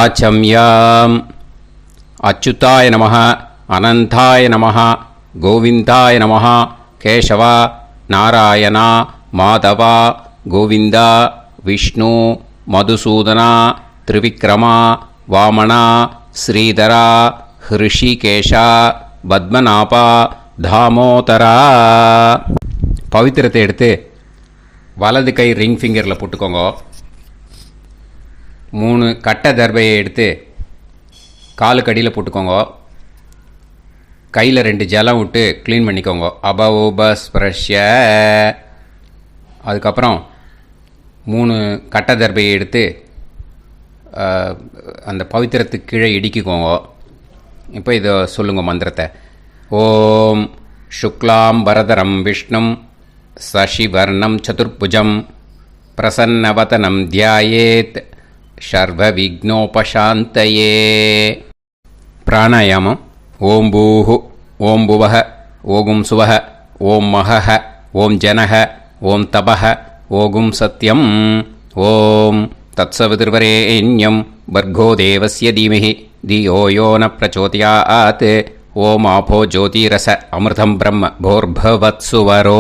ஆச்சம்யாம். அச்சுதாய நமஹ, அனந்தாய நமஹ, கோவிந்தாய நமஹ, கேசவா, நாராயணா, மாதவா, கோவிந்தா, விஷ்ணு, மதுசூதனா, திரிவிக்ரமா, வாமனா, ஸ்ரீதரா, ஹிருஷிகேஷா, பத்மநாபா, தாமோதரா. பவித்திரத்தை எடுத்து வலது கை ரிங் ஃபிங்கரில் போட்டுக்கோங்க. 3 கட்டை தர்பையை எடுத்து காலுக்கடியில் போட்டுக்கோங்க. கையில் 2 ஜலம் விட்டு க்ளீன் பண்ணிக்கோங்க. அபவோபஸ்பிரஷ்ய. அதுக்கப்புறம் 3 கட்டை தர்பையை எடுத்து அந்த பவித்திரத்துக்கு கீழே இடிக்கிக்கோங்க. இப்போ இதை சொல்லுங்க மந்திரத்தை. ஓம் சுக்லாம் வரதரம் விஷ்ணும் சசிவர்ணம் சதுர்புஜம் பிரசன்னவதனம் தியாயேத் சர்வ விக்னோபசாந்தயே. பிராணாயாமம். ஓம் பூஹு, ஓம் புவஹ, ஓகும் சுவஹ, ஓம் மஹஹ, ஓம் ஜனஹ, ஓம் தபஹ, ஓகும் சத்யம். ஓம் தத்சவிதுர்வரேண்யம் பர்கோ தேவஸ்ய தீமஹி தியோ யோ ந பிரச்சோதயாத். ஓம் ஆபோ ஜோதிரச அமிர்தம் பிரம்ம போர்பவத்சுவரோம்.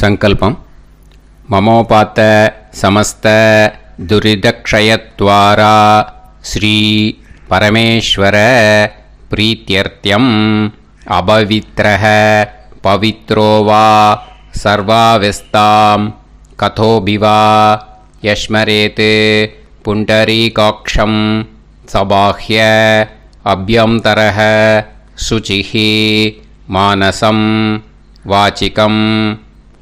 சங்கல்பம். மமோபாத்த சமஸ்த துரிதக்ஷயத்வாரா ஸ்ரீ பரமேஸ்வர பிரீத்யர்த்தியம் அபவித்ரஹ பவித்ரோ வா சர்வாவஸ்தாம் கதோபிவா யஸ்மரேத் புண்டரீகாக்ஷம் சபாஹ்ய அப்யந்தரஹ சுசிஹ மானசம் வாசிகம்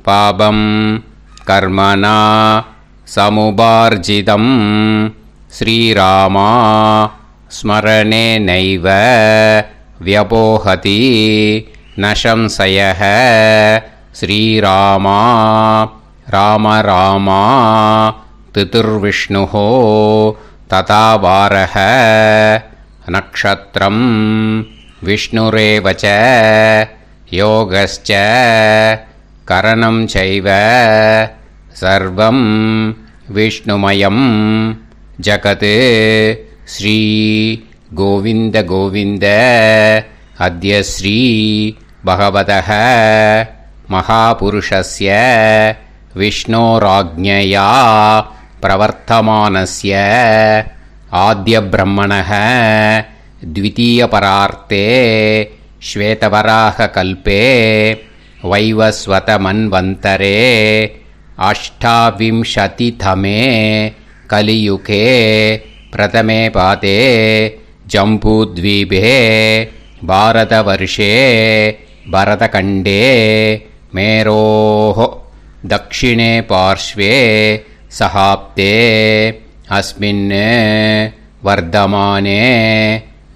பாபம் கர்மணா சமுபார்ஜிதம் ஸ்ரீராமா ஸ்மரணேனைவ வ்யபோஹதி ந சம்சயः. ஸ்ரீராமா ராம ராமா திதிர்விஷ்ணுः ததா வாரः. நக்ஷத்ரம் விஷ்ணுரேவ ச யோகஸ்ச கரணம் சைவ சர்வம் விஷ்ணுமயம் ஜகத். ஸ்ரீ கோவிந்த கோவிந்த அத்ய ஸ்ரீ பகவதः மகாபுருஷஸ்ய விஷ்ணோராஜ்ஞயா பிரவர்த்தமானஸ்ய ஆத்ய பிரம்மணः த்விதீயபரார்த்தே ஸ்வேதவராக கல்பே வைவஸ்வத மன்வந்தரே அஷ்டாவிம்சதிதமே கலியுகே பிரதமே பாதே ஜம்பூத்வீபே பாரதவர்ஷே பரதகண்டே மேரோः தக்ஷிணே பார்ஷ்வே சஹாப்தே அஸ்மின் வர்தமானே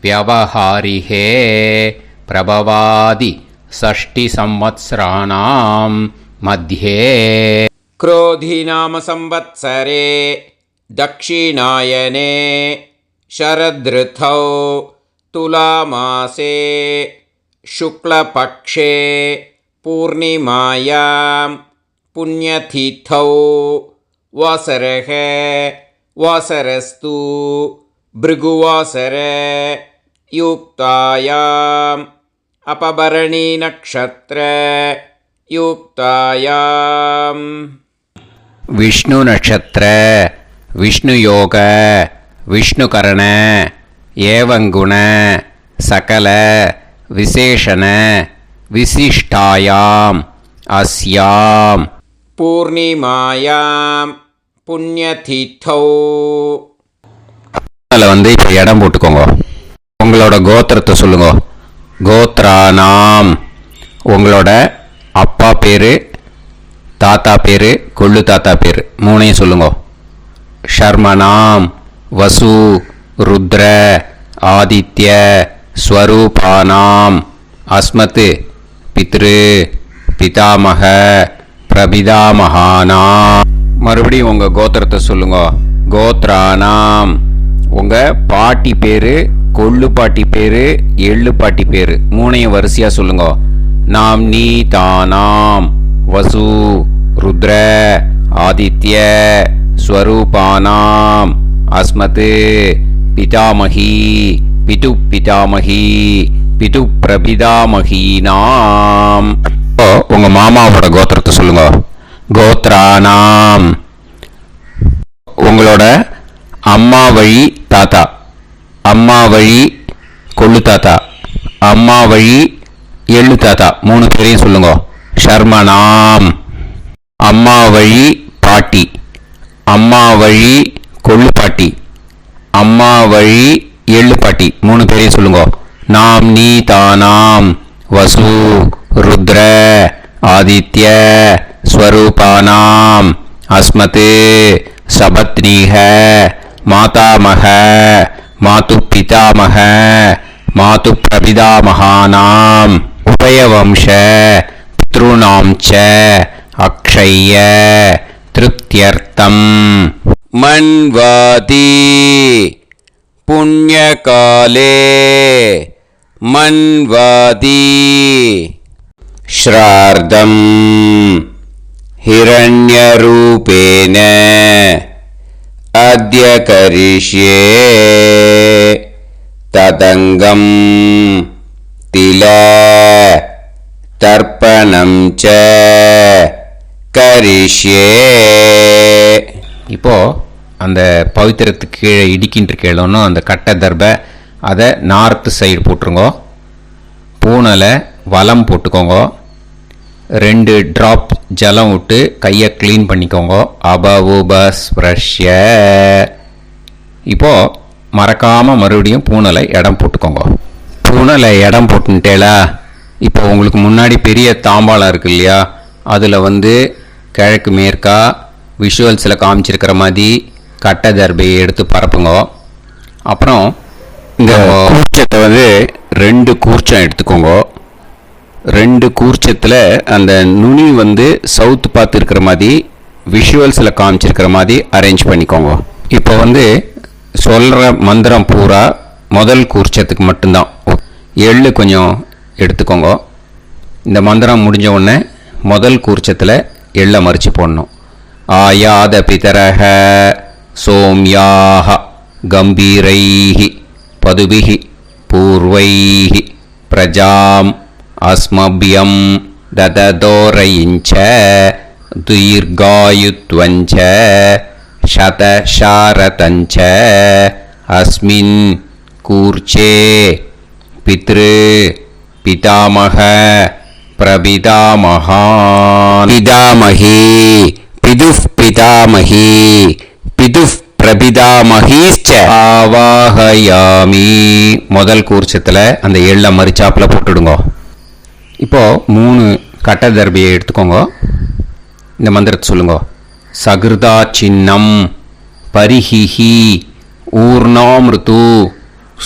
व्यवहारिहे प्रभवादि षष्टि संवत्सराणां मध्ये. क्रोधी नाम संवत्सरे दक्षिणायने शरदृतौ तुलामासे शुक्लपक्षे पूर्णिमायां पुण्यतिथौ वासरः वासरस्तु भृगुवासर युक्तायाम् अपभरणी नक्षत्र युक्तायाम्. विष्णु नक्षत्र विष्णु योग विष्णुकरण एवं गुण सकल विशेषण विशिष्टायाम् अस्याम् पूर्णिमायां पुण्यतिथौ. அதில் இப்போ இடம் போட்டுக்கோங்க. உங்களோட கோத்திரத்தை சொல்லுங்க. கோத்ரானாம். உங்களோட அப்பா பேர், தாத்தா பேர், கொள்ளு தாத்தா பேர் 3ஐயும் சொல்லுங்க. ஷர்மனாம் வசு ருத்ர ஆதித்ய ஸ்வரூபானாம் அஸ்மத் பித்ரு பிதாமக பிரபிதாமகானாம். மறுபடியும் உங்கள் கோத்திரத்தை சொல்லுங்க. கோத்ரானாம். உங்கள் பாட்டி பேர், கொள்ளு பாட்டி பேர், எள்ளு பாட்டி பேர் 3ஐயும் வரிசையாக சொல்லுங்க. நாம் நீ தானாம் வசு ருத்ர ஆதித்ய ஸ்வரூபானாம் அஸ்மத் பிதாமகி பிது பிதாமகி பிது பிரபிதாமகீனாம். உங்க மாமாவோட கோத்திரத்தை சொல்லுங்க. கோத்ரானாம். உங்களோட அம்மா வழி தாத்தா, அம்மா வழி கொள்ளு தாத்தா, அம்மா வழி எள்ளு தாத்தா, 3 பேரையும் சொல்லுங்க. ஷர்மனாம். அம்மா வழி பாட்டி, அம்மா வழி கொள்ளு பாட்டி, அம்மா வழி எள்ளு பாட்டி, 3 பேரையும் சொல்லுங்க. நாம் நீ தானாம் வசு ருத்ர ஆதித்ய ஸ்வரூபானாம் அஸ்மத் சபத்னீஹ மாதாமக மாது பிதாமக மாது பிரபிதாமகானாம் உபயவம்ச பித்ருணாம் ச அக்ஷய்ய திருப்தியர்த்தம் மன்வாதி புண்ணியகாலே மன்வாதி ஸ்ரார்தம் ஹிரண்யரூபேன அத்ய கரிஷ்யே ததங்கம் தில தர்ப்பணம் ச கரிஷ்யே. இப்போ அந்த பவித்திரத்துக்கு கீழே இடிக்கின்ற கேளோன்னு அந்த கட்டை தர்பை அதை நார்த்து சைடு போட்டுருங்க. பூனலை வலம் போட்டுக்கோங்க. 2 ட்ராப் ஜலம் விட்டு கையை க்ளீன் பண்ணிக்கோங்க. அபவுபஸ்ப்ரஷ்ய. இப்போது மறக்காமல் மறுபடியும் பூனலை இடம் போட்டுக்கோங்க. பூனலை இடம் போட்டுட்டேலா. இப்போ உங்களுக்கு முன்னாடி பெரிய தாம்பாளம் இருக்கு இல்லையா, அதில் கிழக்கு மேற்கா விஷுவல்ஸில் காமிச்சிருக்கிற மாதிரி கட்டை தர்பையை எடுத்து பரப்புங்க. அப்புறம் இந்த கூர்ச்சத்தை 2 கூர்ச்சம் எடுத்துக்கோங்க. 2 கூர்ச்சத்தில் அந்த நுனி சவுத்து பார்த்து இருக்கிற மாதிரி விஷுவல்ஸில் காமிச்சிருக்கிற மாதிரி அரேஞ்ச் பண்ணிக்கோங்க. இப்போ சொல்கிற மந்திரம் பூரா முதல் கூர்ச்சத்துக்கு மட்டும்தான். எள்ளு கொஞ்சம் எடுத்துக்கோங்க. இந்த மந்திரம் முடிஞ்ச உடனே முதல் கூர்ச்சத்தில் எள்ளை மறித்து போடணும். ஆயாத பிதரஹ சோம்யாக கம்பீரைஹி பதுபிஹி பூர்வைஹி பிரஜாம் அஸ்மபியம் தததோரயிஞ்ச தீர்காயுத்வஞ்ச சதசாரதஞ்ச அஸ்மின் கூர்ச்சே பித்ரு பிதாமக பிரபிதாமகான் பிதாமகி பிதுஃப் பிதாமகி பிதுஃப் பிரபிதாமகீச்ச ஆவாஹயாமி. முதல் கூர்ச்சத்தில் அந்த எள்ளை மறிச்சாப்பில் போட்டுடுங்க. இப்போது 3 கட்டை தர்பையை எடுத்துக்கோங்க. இந்த மந்திரத்தை சொல்லுங்க. சகிருதா சின்னம் பரிஹிஹி ஊர்ணாமிருத்து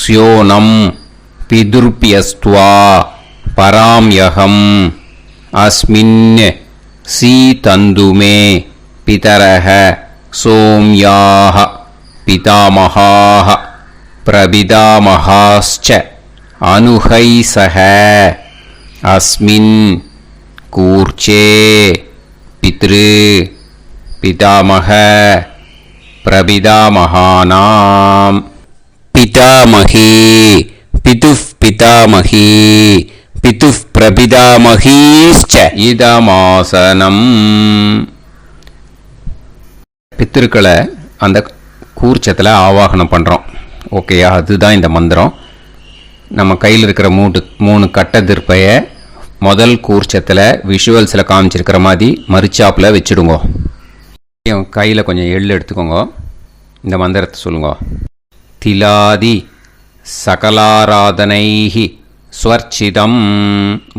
ஸ்யோனம் பிதுர்பியஸ்துவா பராம்யகம் அஸ்மின் சீதந்துமே பிதரஹ சோம்யாஹ பிதாமகாஹ பிரபிதாமகாஸ்ச அனுஹைசஹ அஸ்மின் கூர்ச்சே பித்ரு பிதாமக பிரபிதாமகானாம் பிதாமகி பிதுஃப் பிதாமகி பிதுஃப் பிரபிதாமகீஸ்ச இதமாசனம். பித்திருக்களை அந்த கூர்ச்சத்தில் ஆவாகனம் பண்ணுறோம். ஓகேயா? அதுதான் இந்த மந்திரம். நம்ம கையில் இருக்கிற 3 கட்டை திருப்பையை முதல் கூர்ச்சத்தில் விஷுவல்ஸில் காமிச்சிருக்கிற மாதிரி மறிச்சாப்பில் வச்சுடுங்க. கையில் கொஞ்சம் எள்ளு எடுத்துக்கோங்க. இந்த மந்திரத்தை சொல்லுங்க. திலாதி சகலாராதனைஹி ஸ்வர்ச்சிதம்.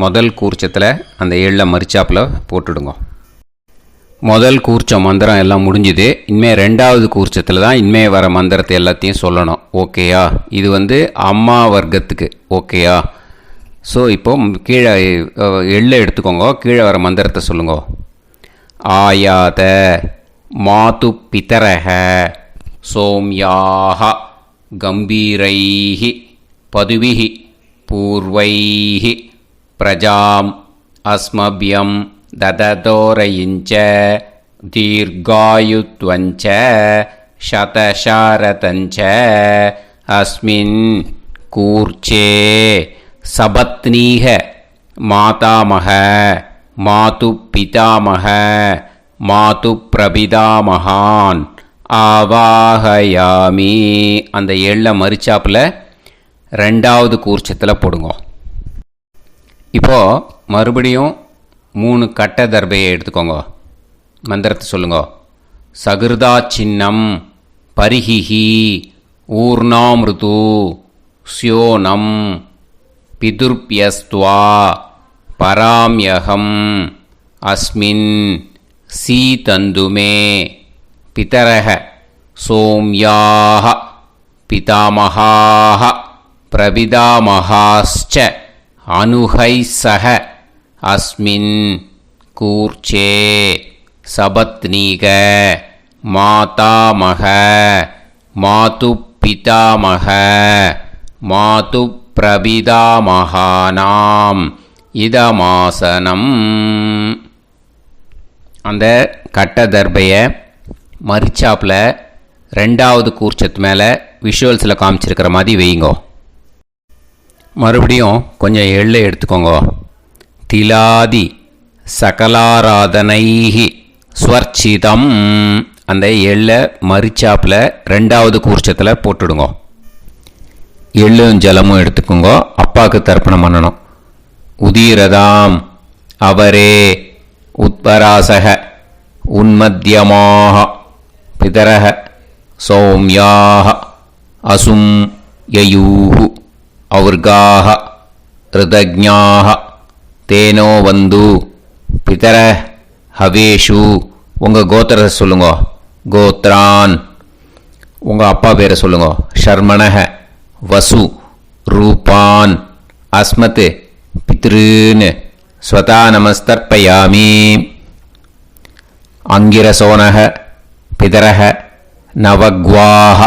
முதல் கூர்ச்சத்தில் அந்த எள்ளை மறிச்சாப்பில் போட்டுடுங்க. முதல் கூர்ச்சம் மந்திரம் எல்லாம் முடிஞ்சுது. இனிமேல் 2வது கூர்ச்சத்தில் தான் இனிமேல் வர மந்திரத்தை எல்லாத்தையும் சொல்லணும். ஓகேயா? இது அம்மா வர்க்கத்துக்கு. ஓகேயா? ஸோ இப்போ கீழே எள்ளை எடுத்துக்கோங்க. கீழே வர மந்திரத்தை சொல்லுங்க. ஆயாத மாது பிதரஹ சோம்யாக கம்பீரைஹி பதுவிஹி பூர்வைஹி பிரஜாம் அஸ்மபியம் தததோரயிஞ்ச தீர்காயுத்வஞ்ச शतशारतञ्च अस्मिन् कूर्चे सपत्नीः मातामह मातुपितामह मातुप्रपितामहान् ஆவாஹயாமி. அந்த எள்ளை மரிச்சாப்பில் ரெண்டாவது கூர்ச்சத்தில் போடுங்க. இப்போது மறுபடியும் 3 கட்ட தர்பையை எடுத்துக்கோங்க. மந்திரத்தை சொல்லுங்க. சகிருதா சின்னம் பரிஹிஹி ஊர்ணாமிருது ஸ்யோனம் பிதுர்பியஸ்துவா பராம்யகம் அஸ்மின் சீதந்துமே பிதரஹ சோம்யாஹ பிதாமஹாஹ பிரபிதாமஹாஸ்ச அனுஹைஸஹ அஸ்மின் கூர்ச்சே சபத்னீக மாதாமஹ மாதுப்பிதாமஹ மாதுப்பிரபிதாமஹானாம் இதமாசனம். அந்த கட்ட தர்பையை மரிச்சாப்பில் ரெண்டாவது கூர்ச்சத்து மேலே விஷுவல்ஸில் காமிச்சிருக்கிற மாதிரி வைங்கோ. மறுபடியும் கொஞ்சம் எள்ளை எடுத்துக்கோங்க. திலாதி சகலாராதனைஹி ஸ்வர்ச்சிதம். அந்த எள்ளை மரிச்சாப்பில் ரெண்டாவது கூர்ச்சத்தில் போட்டுடுங்க. எள்ளும் ஜலமும் எடுத்துக்கோங்க. அப்பாவுக்கு தர்ப்பணம் பண்ணணும். உதீரதாம் அவரே உத்பராசக உன்மத்யமாக பிதரஹ சௌம்யாக அசும் யயூஹு அவுர்காஹ ரிதஜ்ஞாஹ தேனோ வந்து பிதர ஹவேஷு. உங்கள் கோத்திரத்தை சொல்லுங்க. கோத்ரான். உங்கள் அப்பா பேரை சொல்லுங்க. ஷர்மணஹ வசு ரூபான் அஸ்மத் பித்ருன் ஸ்வதா நமஸ்தர்ப்பயாமி. அங்கிரசோனஹ பிதரஹ நவக்வாஹ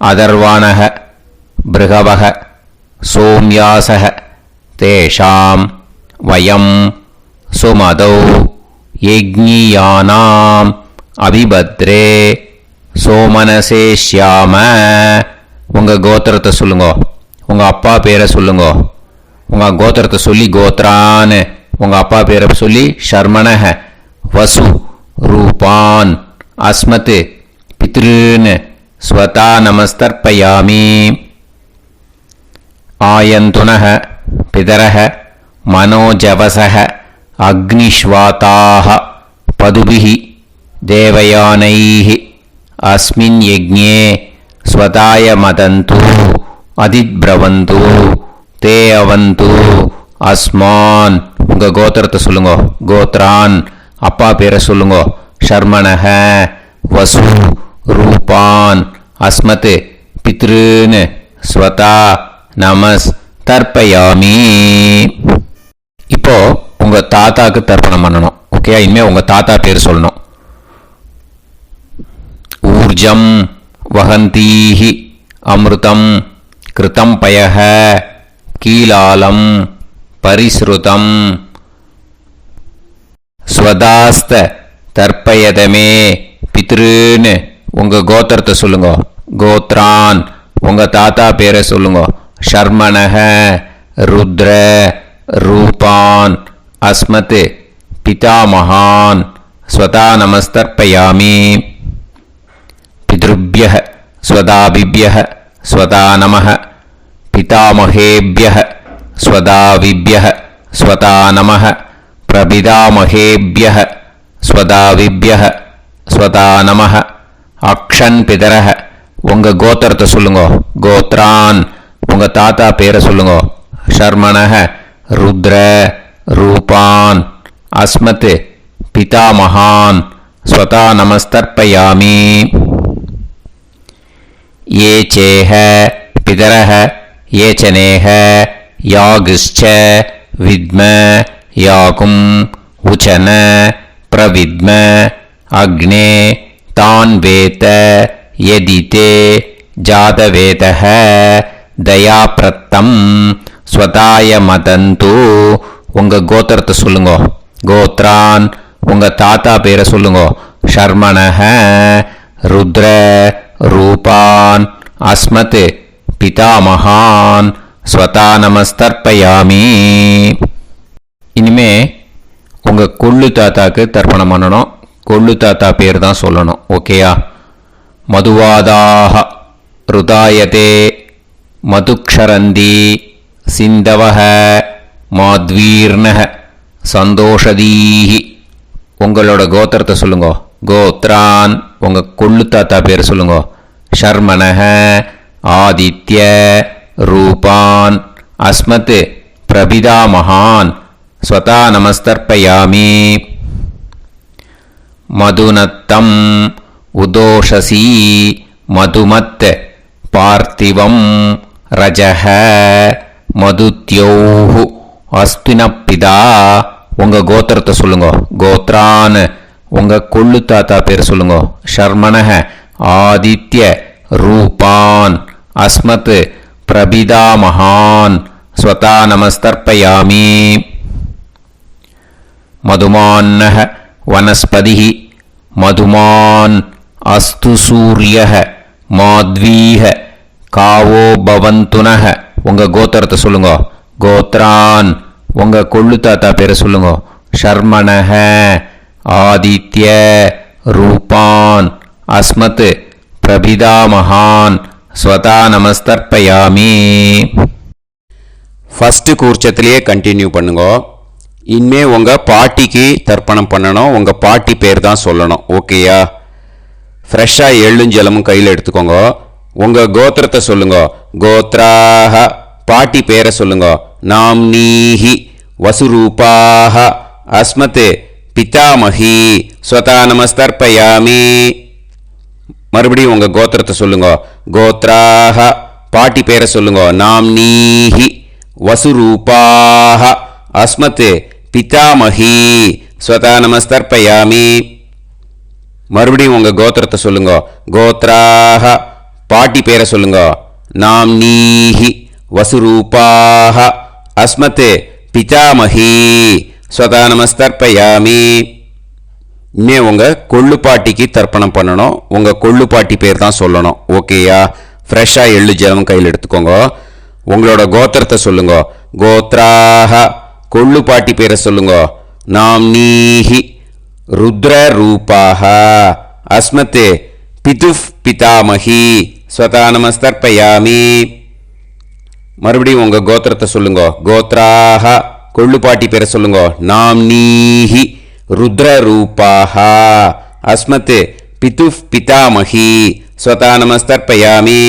அதர்வாணஹ பிருகவஹ சோம்யாசஹ தேஷாம் வயம் சுமதௌ யஜ்ஞியானாம் அபிபத்ரே சோமனசேஷ்யாம. உங்கள் கோத்திரத்தை சொல்லுங்க. உங்கள் அப்பா பேரை சொல்லுங்க. உங்கள் கோத்திரத்தை சொல்லி கோத்ரான். உங்கள் அப்பா பேரை சொல்லி ஷர்மணஹ வசு ரூபான் அஸ்மத் பித்ருன் ஸ்வதா நமஸ்தர்ப்பயாமி. ஆயந்துனஹ பிதரஹ மனோஜவசஹ அக்னிஷ்வாதாஹ பதுபிஹி தேவயானைஹ அஸ்மின் யஜ்ஞே ஸ்வதாய மதந்து அதித்ப்ரவந்து தே அவது அஸ்மான். உங்கள் கோத்திரத்தை சொல்லுங்க. கோத்ரான். அப்பா பேரை சொல்லுங்க. ஷர்மணஹ வசு ரூபான் அஸ்மத் பித்ருன் ஸ்வதா நமஸ் தர்ப்பயாமி. இப்போ உங்கள் தாத்தாக்கு தர்ப்பணம் பண்ணணும். ஓகே, இனிமேல் உங்கள் தாத்தா பேர் சொல்லணும். ஊர்ஜம் வஹந்தீஹி அமிர்தம் கிருதம் பயஹ கீலாலம் பரிஸ்ருதம் ஸ்வதாஸ்த தர்ப்பயதமே பித்ருன். உங்கள் கோத்திரத்தை சொல்லுங்க. கோத்ரான். உங்கள் தாத்தா பேரை சொல்லுங்க. ஷர்மணஹ ருத்ர ரூபான் அஸ்மத் பிதாமஹான் ஸ்வதா நமஸ்தர்ப்பயாமி. பித்ருப்யஹ ஸ்வதாபிப்யஹ ஸ்வதா நமஹ பிதாமஹேப்யஹ ஸ்வதாவிப்யஹ ஸ்வதா நமஹ பிரபிதாமஹேப்யஹ ஸ்வதாவிப்யஹ ஸ்வதா நமஹ. அக்ஷன் பிதரஹ. உங்கள் கோத்திரத்தை சொல்லுங்க. கோத்ரான். உங்கள் தாத்தா பேரை சொல்லுங்க. ஷர்மணஹ ருத்ர ரூபான் அஸ்மத் பிதாமஹான் ஸ்வதா நமஸ்தர்ப்பயாமி. ये चेह पितरः ये चनेह यागश्च विद्म याकुम् उचन प्रविद्म अग्ने तान् वेत यदिते जातवेतः दयाप्रत्तम् स्वताय मदन्तु. உங்கள் கோத்திரத்தை சொல்லுங்க. கோத்ரான். உங்கள் தாத்தா பேரை சொல்லுங்க. ஷர்மணஹ ருத்ர ரூபான் அஸ்மத் பிதாமகான் ஸ்வதா நமஸ்தர்ப்பயாமி. இனிமே உங்கள் கொள்ளு தாத்தாக்கு தர்ப்பணம் பண்ணணும். கொள்ளு தாத்தா பேர் தான் சொல்லணும். ஓகேயா? மதுவாதாக ருதாயதே மதுக்ஷரந்தி சிந்தவஹ மாத்வீர்ணஹ சந்தோஷதீஹி. உங்களோட கோத்திரத்தை சொல்லுங்க. கோத்ரான் உங்கள் கொள்ளு தாத்தா பேர் சொல்லுங்க. ஷர்மணஹ ஆதித்ய ரூபான் அஸ்மத் பிரபிதாமகான் ஸ்வதா நமஸ்தர்ப்பயாமி. மதுநத்தம் உதோஷசி மதுமத் பார்த்திவம் ரஜஹ மதுத்யோஹு அஸ்பினப்பிதா. உங்கள் கோத்திரத்தை சொல்லுங்க. கோத்ரான் உங்கள் கொள்ளு தாத்தா பேர் சொல்லுங்க. ஷர்மணஹ ஆதித்ய ரூபான் அஸ்மத் பிரபிதாமகான் ஸ்வதா நமஸ்தர்ப்பயாமி. மதுமான்னஹ வனஸ்பதிஹி மதுமான் அஸ்து சூரியஹ மாத்வீஹ காவோ பவந்துனஹ. உங்கள் கோத்திரத்தை சொல்லுங்க. கோத்ரான் உங்கள் கொள்ளு தாத்தா பேரை சொல்லுங்க. ஷர்மணஹ ஆதித்ய ரூபான் அஸ்மத் பிரபிதாமகான் ஸ்வதா நமஸ்தர்ப்பயாமி. ஃபஸ்ட்டு கூர்ச்சத்திலேயே கண்டினியூ பண்ணுங்க. இனிமே உங்கள் பாட்டிக்கு தர்ப்பணம் பண்ணணும். உங்கள் பாட்டி பேர் தான் சொல்லணும். ஓகேயா? ஃப்ரெஷ்ஷாக எள்ளும் ஜலமும் கையில் எடுத்துக்கோங்க. உங்கள் கோத்திரத்தை சொல்லுங்க. கோத்ராஹ பாட்டி பேரை சொல்லுங்க. நாம்னீஹி வசுரூபாஹ அஸ்மத் பிதாமஹி ஸ்வதா நமஸ்தர்ப்பயாமி. மறுபடியும் உங்கள் கோத்திரத்தை சொல்லுங்க. கோத்ராஹ பாட்டி பேரை சொல்லுங்க. நாம்னீஹி வசுரூபாஹ அஸ்மத் பிதாமஹி ஸ்வதா நமஸ்தர்ப்பயாமி. மறுபடியும் உங்கள் கோத்திரத்தை சொல்லுங்க. கோத்ராஹ பாட்டி பேரை சொல்லுங்க. நாம்னீஹி வசுரூபாஹ அஸ்மத் பிதாமஹி ஸ்வதா நமஸ்தர்ப்பயாமி. இனிமே உங்கள் கொள்ளு பாட்டிக்கு தர்ப்பணம் பண்ணணும். உங்கள் கொள்ளு பாட்டி பேர் தான் சொல்லணும். ஓகேயா? ஃப்ரெஷ்ஷாக எள்ளு ஜலம் கையில் எடுத்துக்கோங்க. உங்களோட கோத்திரத்தை சொல்லுங்க. கோத்ராஹ கொள்ளு பாட்டி பேரை சொல்லுங்க. நாம்னீஹி ருத்ர ரூபாஹ அஸ்மத் பிதுஃப் பிதாமஹி ஸ்வதா நமஸ்தர்ப்பயாமி. மறுபடியும் உங்கள் கோத்திரத்தை சொல்லுங்க. கோத்ராஹ கொள்ளு பாட்டி பேரை சொல்லுங்க. நாம்னீஹி ருத்ர ரூபாஹ அஸ்மத் பிதுஃப் பிதாமஹி ஸ்வதா நமஸ்தர்ப்பயாமி.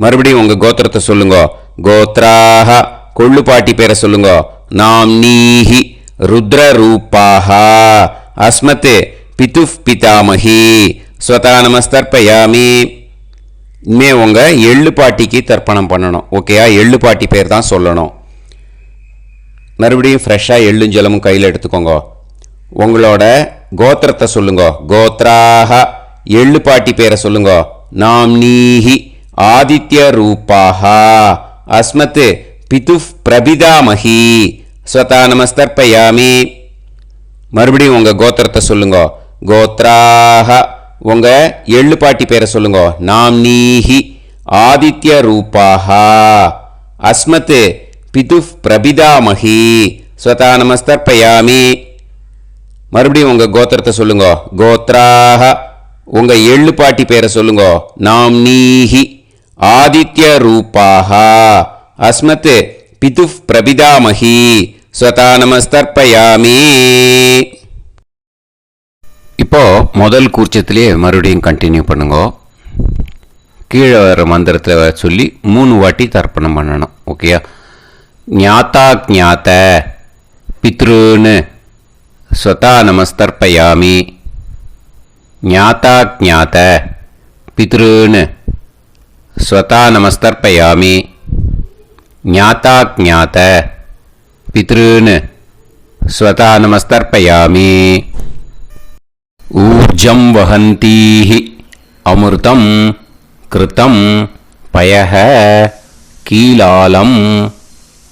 மறுபடியும் உங்கள் கோத்திரத்தை சொல்லுங்க. கோத்ராஹ கொள்ளு பாட்டி பேரை சொல்லுங்க. நாம்னீஹி ருத்ர ரூபாஹ அஸ்மத் பிதுஃப் பிதாமஹி ஸ்வதா நமஸ்தர்ப்பயாமி. இனிமே உங்கள் எள்ளு பாட்டிக்கு தர்ப்பணம் பண்ணணும். ஓகேயா? எள்ளு பாட்டி பேர் தான் சொல்லணும். மறுபடியும் ஃப்ரெஷ்ஷாக எள்ளும் ஜலமும் கையில் எடுத்துக்கோங்க. உங்களோட கோத்திரத்தை சொல்லுங்க. கோத்ராஹ எள்ளு பாட்டி பேரை சொல்லுங்க. நாம்னீஹி ஆதித்ய ரூபாஹ அஸ்மத் பிதுஃப் பிரபிதாமஹி ஸ்வதா நமஸ்தர்ப்பயாமி. மறுபடியும் உங்கள் கோத்திரத்தை சொல்லுங்க. கோத்ராஹ உங்கள் எள்ளு பாட்டி பேரை சொல்லுங்க. நாம்னீஹி ஆதித்ய ரூபாஹ அஸ்மத் பிதுஃப் பிரபிதாமஹி ஸ்வதா நமஸ்தர்ப்பயாமி. மறுபடியும் உங்கள் கோத்திரத்தை சொல்லுங்க. கோத்ராஹ உங்கள் எள்ளு பாட்டி பேரை சொல்லுங்க. நாம்னீஹி ஆதித்ய ரூபாஹ அஸ்மத் பிதுஃப் பிரபிதாமஹி ஸ்வதா நமஸ்தர்ப்பயாமி. இப்போ முதல் கூர்ச்சத்திலே மறுபடியும் கண்டினியூ பண்ணுங்க. கீழே வர மந்திரத்தை சொல்லி 3 வாட்டி தர்ப்பணம் பண்ணணும். ஓகேயா? ஞாதா ஞாத பித்ருன்னு ஸ்வதா நமஸ்தர்ப்பயாமி. ஞாதா ஞாத பித்ருன்னு ஸ்வதா நமஸ்தர்ப்பயாமி. ஞாதா ஞாத பித்ருன்னு ஸ்வதா நமஸ்தர்ப்பயாமி. ஊர்ஜம் வஹந்தீஹி அமிர்தம் கிருதம் பயஹ கீலாலம்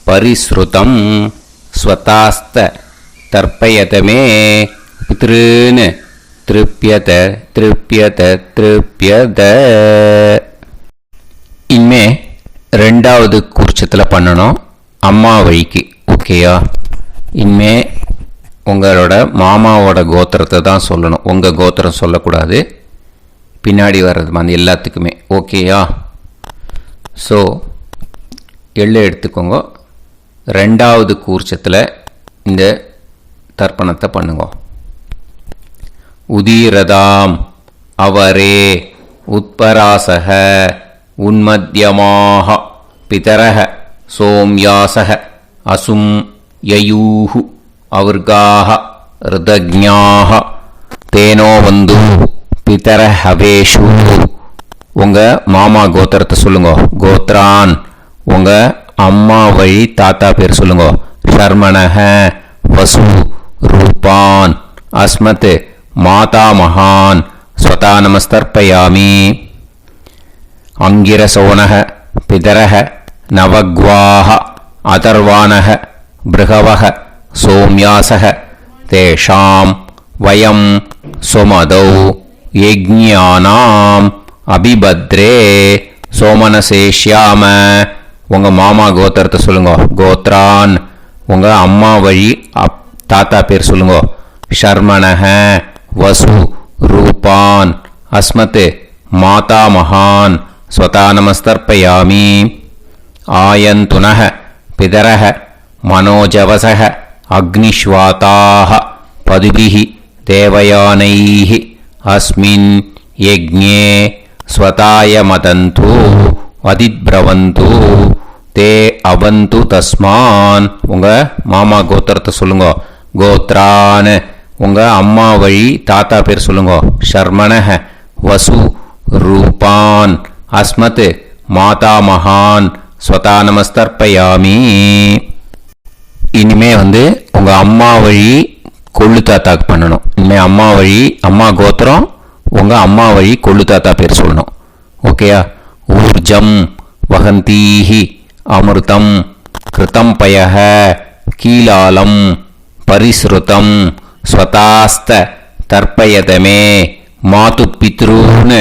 பரிஸ்ருதம் ஸ்வதாஸ்த தர்ப்பயதமே பித்ருன்னு திருப்யத திருப்யத திருப்யத. இனிமே ரெண்டாவது கூர்ச்சத்தில் பண்ணணும் அம்மா வழிக்கு. ஓகேயா? இனிமே உங்களோட மாமாவோட கோத்திரத்தை தான் சொல்லணும், உங்கள் கோத்திரம் சொல்லக்கூடாது. பின்னாடி வர்றது மாதிரி எல்லாத்துக்குமே. ஓகேயா? ஸோ எள்ளு எடுத்துக்கோங்க. ரெண்டாவது கூர்ச்சத்தில் இந்த தர்ப்பணத்தை பண்ணுங்க. உதீரதாம் அவரே உத்பராசக உன்மத்யமாக பிதரக சோம்யாசக அசும் யயூஹு அவர்காக ருதஜ்ஞாக தேனோ வந்து பிதர ஹவேஷு. உங்கள் மாமா கோத்திரத்தை சொல்லுங்க. கோத்ரான் உங்கள் அம்மா வழி தாத்தா பேர் சொல்லுங்க. ஷர்மணஹ வசு ரூபான் அஸ்மத் மாதா மகான் ஸ்வதா நமஸ்தர்ப்பயாமி. அங்கிரசோனஹ பிதரஹ நவக்வாஹ அதர்வானஹ பிருகவஹ சோம்யாசஹ தேஷாம் வயம் சுமதௌ யஜ்ஞானாம் அபிபத்ரே சோமனசேஷ்யாம. உங்கள் மாமா கோத்திரத்தை சொல்லுங்க. கோத்ரான் உங்கள் அம்மா வழி தாத்தா பேர் சொல்லுங்க. ஷர்மணஹ வசு ரூபான் அஸ்மத் மாதா மகான் ஸ்வதா நமஸ்தர்ப்பயாமி. ஆயந்துனஹ பிதரஹ மனோஜவசஹ அக்னிஷ்வாதாஹ பதுபிஹி தேவயானைஹி அஸ்மின் யஜ்ஞே ஸ்வதாய மதந்து அதிப்ரவந்து தே அவந்து தஸ்மான். உங்கள் மாமா கோத்திரத்தை சொல்லுங்க. கோத்ரான் உங்கள் அம்மா வழி தாத்தா பேர் சொல்லுங்க. ஷர்மணஹ வசு ரூபான் அஸ்மத் மாதா மகான் ஸ்வதா நமஸ்தர்ப்பயாமி. இனிமே உங்கள் அம்மா வழி கொள்ளு தாத்தாக்கு பண்ணணும். இனிமேல் அம்மா வழி அம்மா கோத்திரம் உங்கள் அம்மா வழி கொள்ளு தாத்தா பேர் சொல்லணும். ஓகேயா? ஊர்ஜம் வகந்தீஹி அமிர்தம் கிருதம் பயஹ கீலாலம் பரிஸ்ருதம் ஸ்வதாஸ்த தர்ப்பயதமே மாது பித்ருன்னு.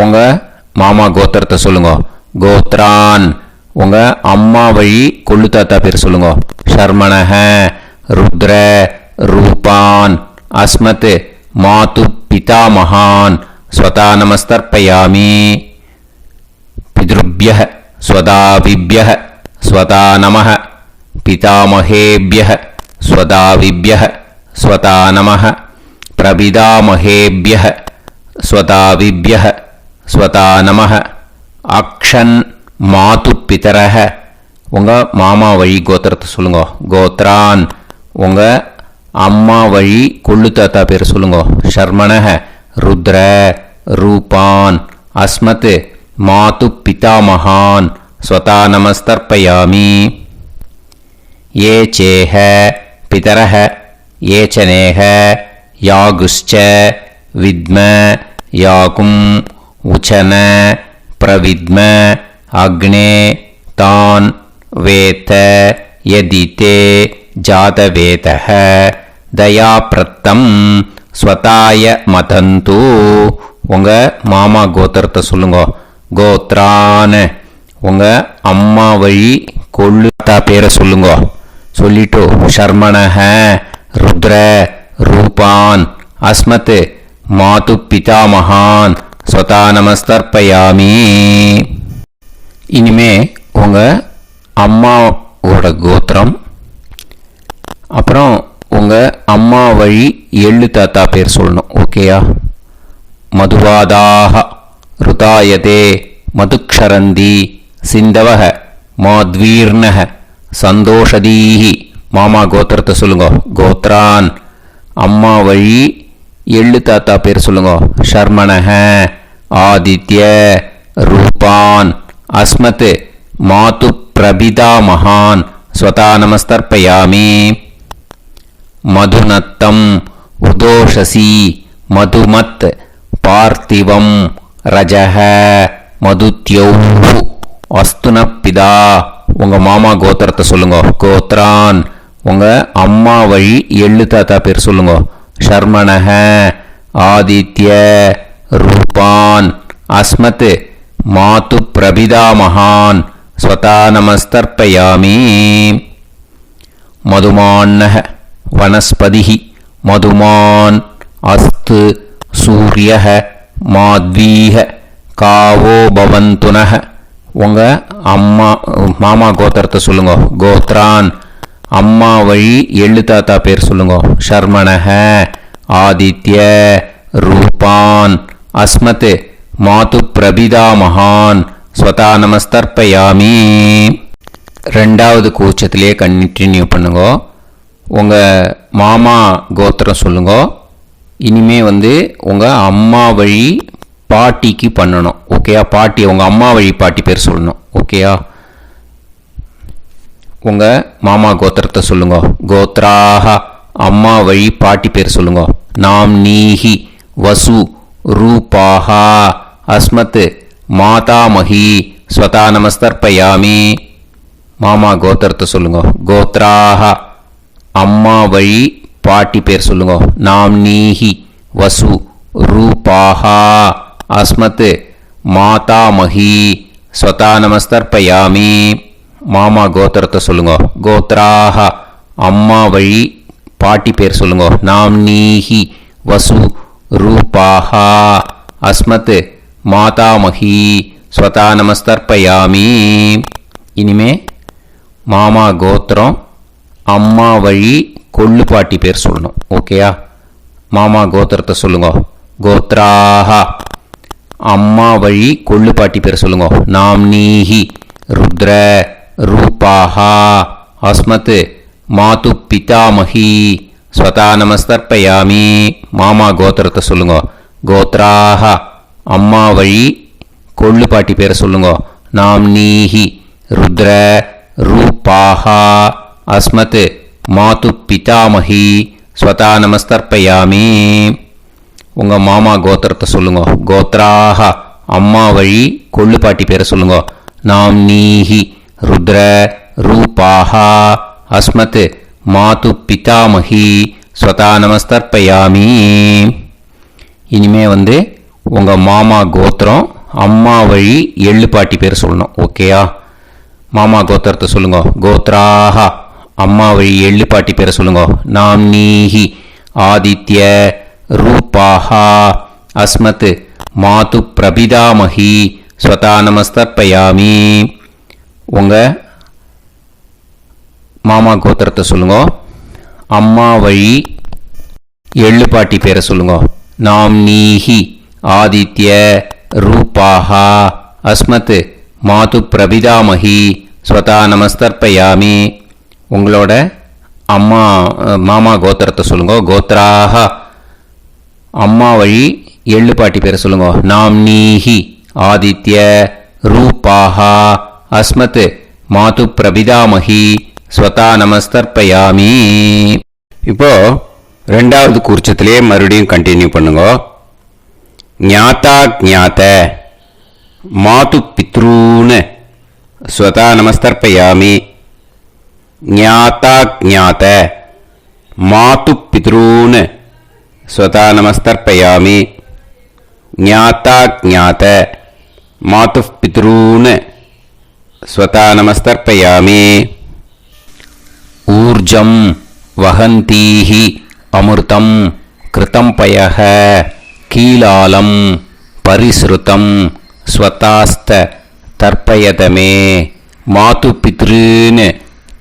உங்கள் மாமா கோத்திரத்தை சொல்லுங்க. கோத்ரான் உங்கள் அம்மா வழி கொள்ளு தாத்தா பேர் சொல்லுங்க. ஷர்மணஹ ருத்ர ரூபான் அஸ்மத் மாது பிதா மகான் ஸ்வதா நமஸ்தர்ப்பயாமி. பித்ருப்யஹ ஸ்வதாவிப்யஹ ஸ்வதா நமஹ பிதாமஹேப்யஹ ஸ்வதாவிப்யஹ ஸ்வதா நமஹ பிரபிதாமஹேப்யஹ ஸ்வதாவிப்யஹ ஸ்வதா நமஹ. அக்ஷன் மாது பிதரஹ உங்கள் மாமா வழி கோத்திரத்தை சொல்லுங்க. கோத்ரான் உங்கள் அம்மா வழி கொள்ளு தாத்தா பேர் சொல்லுங்க. ஷர்மணஹ ருத்ர ரூபான் அஸ்மத் மாது பிதா மகான் ஸ்வதா நமஸ்தர்ப்பயாமி. ஏ சேஹ பிதரஹ ஏ சனேஹ யாகுஷ்ச வித்ம யாகும் உச்சன பிரவித்ம அக்னே தான் வேத யதிதே ஜாதவேதஹ தயாப்ரத்தம் ஸ்வதாய மதந்து. உங்கள் மாமா கோத்திரத்தை சொல்லுங்க. கோத்ரான் உங்கள் அம்மா வழி கொள்ளு தாத்தா பேரை சொல்லுங்க. சொல்லிட்டு ஷர்மணஹ ருத்ர ரூபான் அஸ்மத் மாது பிதா மகான் ஸ்வதா நமஸ்தர்ப்பயாமி. இனிமே உங்கள் அம்மாவோட கோத்திரம் அப்புறம் உங்கள் அம்மா வழி எள்ளு தாத்தா பேர் சொல்லணும். ஓகேயா? மதுவாதாக ருதாயதே மதுக்ஷரந்தி சிந்தவக மாத்வீர்ணக சந்தோஷதீஹி. மாமா கோத்திரத்தை சொல்லுங்க. கோத்ரான் அம்மா வழி எள்ளு தாத்தா பேர் சொல்லுங்க. ஷர்மணஹ ஆதித்ய ரூபான் அஸ்மத் மாது பிரபிதா மகான் ஸ்வதா நமஸ்தர்ப்பயாமி. மதுநத்தம் உதோஷசி மதுமத் பார்த்திவம் ரஜஹ மதுத்யௌஹு அஸ்துனப்பிதா. உங்கள் மாமா கோத்திரத்தை சொல்லுங்க. கோத்ரான் உங்கள் அம்மா வழி எள்ளு தாத்தா பேர் சொல்லுங்க. ஷர்மணஹ ஆதித்ய ரூபான் அஸ்மத் மாது பிரபிதாமகான் ஸ்வதா நமஸ்தர்ப்பயாமி. மதுமான்னः வனஸ்பதிः மதுமான் அஸ்து சூரியः மாத்வீஹ காவோ பவந்துனः. உங்கள் அம்மா மாமா கோத்திரத்தை சொல்லுங்க. கோத்ரான் அம்மா வழி எள்ளு தாத்தா பேர் சொல்லுங்க. ஷர்மணஹ ஆதித்ய ரூபான் அஸ்மத் மாது பிரபிதாமகான் ஸ்வதா நமஸ்தர்ப்பயாமி. ரெண்டாவது கூச்சத்திலே கண்டினியூ பண்ணுங்க. உங்கள் மாமா கோத்திரம் சொல்லுங்க. இனிமே உங்கள் அம்மா வழி பாட்டிக்கு பண்ணணும். ஓகேயா? பாட்டி உங்கள் அம்மா வழி பாட்டி பேர் சொல்லணும். ஓகேயா? உங்கள் மாமா கோத்திரத்தை சொல்லுங்க. கோத்ராஹ அம்மா வழி பாட்டி பேர் சொல்லுங்க. நாம் நீஹி வசு ரூபாஹா அஸ்மத் மாதாமஹி ஸ்வதா நமஸ்தர்ப்பயாமி. மாமா கோத்திரத்தை சொல்லுங்க. கோத்ராஹ அம்மா வழி பாட்டி பேர் சொல்லுங்க. நாம் நீஹி வசு ரூபாஹா அஸ்மத் மாதாமஹி ஸ்வதா நமஸ்தர்ப்பயாமி. மாமா கோத்திரத்தை சொல்லுங்க. கோத்ராஹ அம்மா வழி பாட்டி பேர் சொல்லுங்க. நாம் நீஹி வசு ரூபாஹா அஸ்மத் மாதாமஹி ஸ்வதா நமஸ்தர்ப்பயாமி. இனிமே மாமா கோத்திரம் அம்மா வழி கொள்ளு பாட்டி பேர் சொல்லணும். ஓகேயா? மாமா கோத்திரத்தை சொல்லுங்க. கோத்ராஹ அம்மா வழி கொள்ளு பாட்டி பேர் சொல்லுங்க. நாம் நீஹி ருத்ர ரூபாஹா அஸ்மத் மாது பிதாமஹி ஸ்வதா நமஸ்தர்ப்பயாமி. மாமா கோத்திரத்தை சொல்லுங்க. கோத்ராஹ அம்மா வழி கொள்ளு பாட்டி பேரை சொல்லுங்க. நாம் நீஹி ருத்ர ரூபாஹா அஸ்மத் மாது பிதாமஹி ஸ்வதா நமஸ்தர்ப்பயாமி. உங்கள் மாமா கோத்திரத்தை சொல்லுங்க. கோத்ராஹ அம்மா வழி கொள்ளு பாட்டி பேரை சொல்லுங்க. நாம் நீஹி ருத்ர ரூபாஹா அஸ்மத் மாது பிதாமஹி ஸ்வதா நமஸ்தர்ப்பயாமி. இனிமே உங்கள் மாமா கோத்திரம் அம்மா வழி எள்ளு பாட்டி பேர் சொல்லணும். ஓகேயா? மாமா கோத்திரத்தை சொல்லுங்க. கோத்ராஹ அம்மா வழி எள்ளு பாட்டி பேரை சொல்லுங்க. நாம் நீஹி ஆதித்ய ரூபாஹா அஸ்மத் மாது பிரபிதாமஹி ஸ்வதா நமஸ்தர்ப்பயாமி. உங்கள் மாமா கோத்திரத்தை சொல்லுங்க. அம்மா வழி எள்ளு பாட்டி பேரை சொல்லுங்க. நாம் நீஹி ஆதித்ய ரூபாஹா அஸ்மத் மாது பிரபிதாமஹி ஸ்வதா நமஸ்தர்ப்பயாமி. உங்களோட அம்மா மாமா கோத்திரத்தை சொல்லுங்க. கோத்ராஹ அம்மா வழி எள்ளு பாட்டி பேரை சொல்லுங்க. நாம் நீஹி ஆதித்ய ரூபாஹா அஸ்மத் மாது பிரபிதாமஹி ஸ்வதா நமஸ்தர்ப்பயாமி. இப்போ ரெண்டாவது கூர்ச்சத்திலே மறுபடியும் கண்டினியூ பண்ணுங்க. ஞாதா ஞாத மாது பித்ரூன் ஸ்வதா நமஸ்தர்ப்பயாமி. ஞாதா ஞாத மாது பித்ரூன் ஸ்வதா நமஸ்தர்ப்பயாமி. ஞாதா ஞாத மாது பித்ரூன் ஸ்வதா நமஸ்தர்ப்பயாமி. ஊர்ஜம் வஹந்தீஹி அமிர்தம் கிருதம் பயஹ கீலாலம் பரிஸ்ருதம் ஸ்வதாஸ்த தர்ப்பயதமே மாது பித்ருன்னு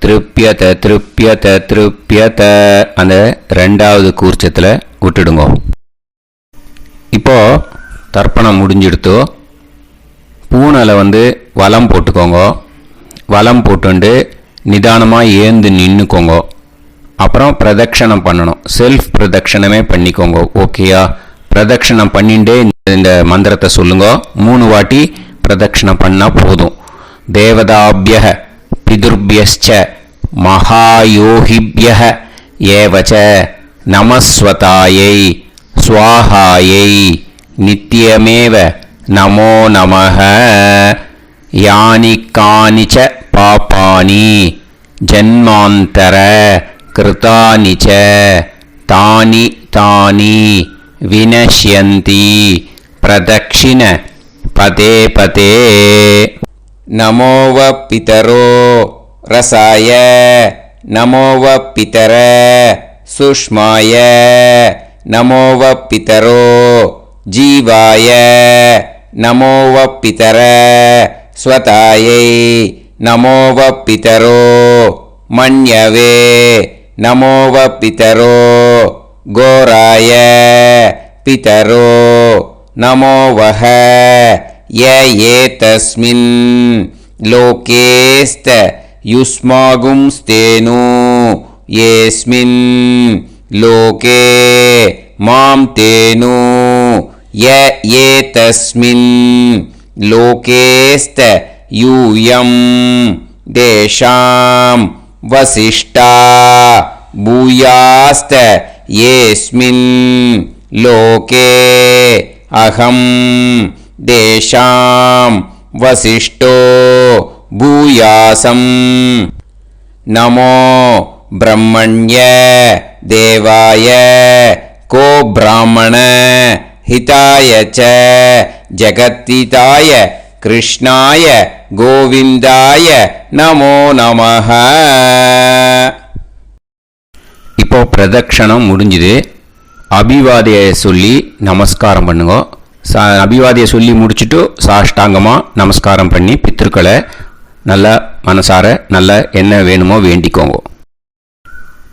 திருப்பியத திருப்பியத திருப்பியத. அந்த ரெண்டாவது கூர்ச்சத்தில் விட்டுடுங்க. இப்போ தர்ப்பணம் முடிஞ்சிடுத்து. பூனையில் வலம் போட்டுக்கோங்க. வலம் போட்டுண்டு நிதானமாக ஏந்து நின்றுக்கோங்க. அப்புறம் பிரதட்சணம் பண்ணணும். செல்ஃப் பிரதட்சணமே பண்ணிக்கோங்க. ஓகேயா? பிரதட்சணம் பண்ணிண்டே இந்த மந்திரத்தை சொல்லுங்க. 3 வாட்டி பிரதட்சணம் பண்ணால் போதும். தேவதாபிய பிதுர்பியச்ச மகாயோகிபிய ஏவச்ச நமஸ்வதாயை ஸ்வாஹாயை நித்யமேவ நமோ நமஹ. யானி கானிச்ச பாபானி ஜன்மாந்தர கிருதானி ச தானி தானி विनश्यन्ति प्रदक्षिण पदे पदे नमो वः पितरो रसाय नमो वः पितर सुष्माय नमो वः पितरो जीवाय नमो वः पितर स्वतायै नमो वः पितरो मन्यवे नमो वः पितरो घोराय पितरो नमो वः य एतस्मिन् लोकेस्त युष्मागुंस्तेनु येस्मिन् लोके मां तेनु य एतस्मिन् लोकेस्त यूयं देशां वसिष्ठा भूयास्त येस्मिन् लोके अहं देशां वसिष्ठो भूयासं नमो ब्रह्मण्य देवाय को ब्राह्मण हिताय च जगत्हिताय कृष्णाय गोविंदाय नमो नमः. இப்போ பிரதட்சணம் முடிஞ்சுது. அபிவாதியை சொல்லி நமஸ்காரம் பண்ணுங்க. அபிவாதியை சொல்லி முடிச்சுட்டு சாஷ்டாங்கமாக நமஸ்காரம் பண்ணி பித்ருக்களை நல்லா மனசார நல்லா என்ன வேணுமோ வேண்டிக்கோங்க.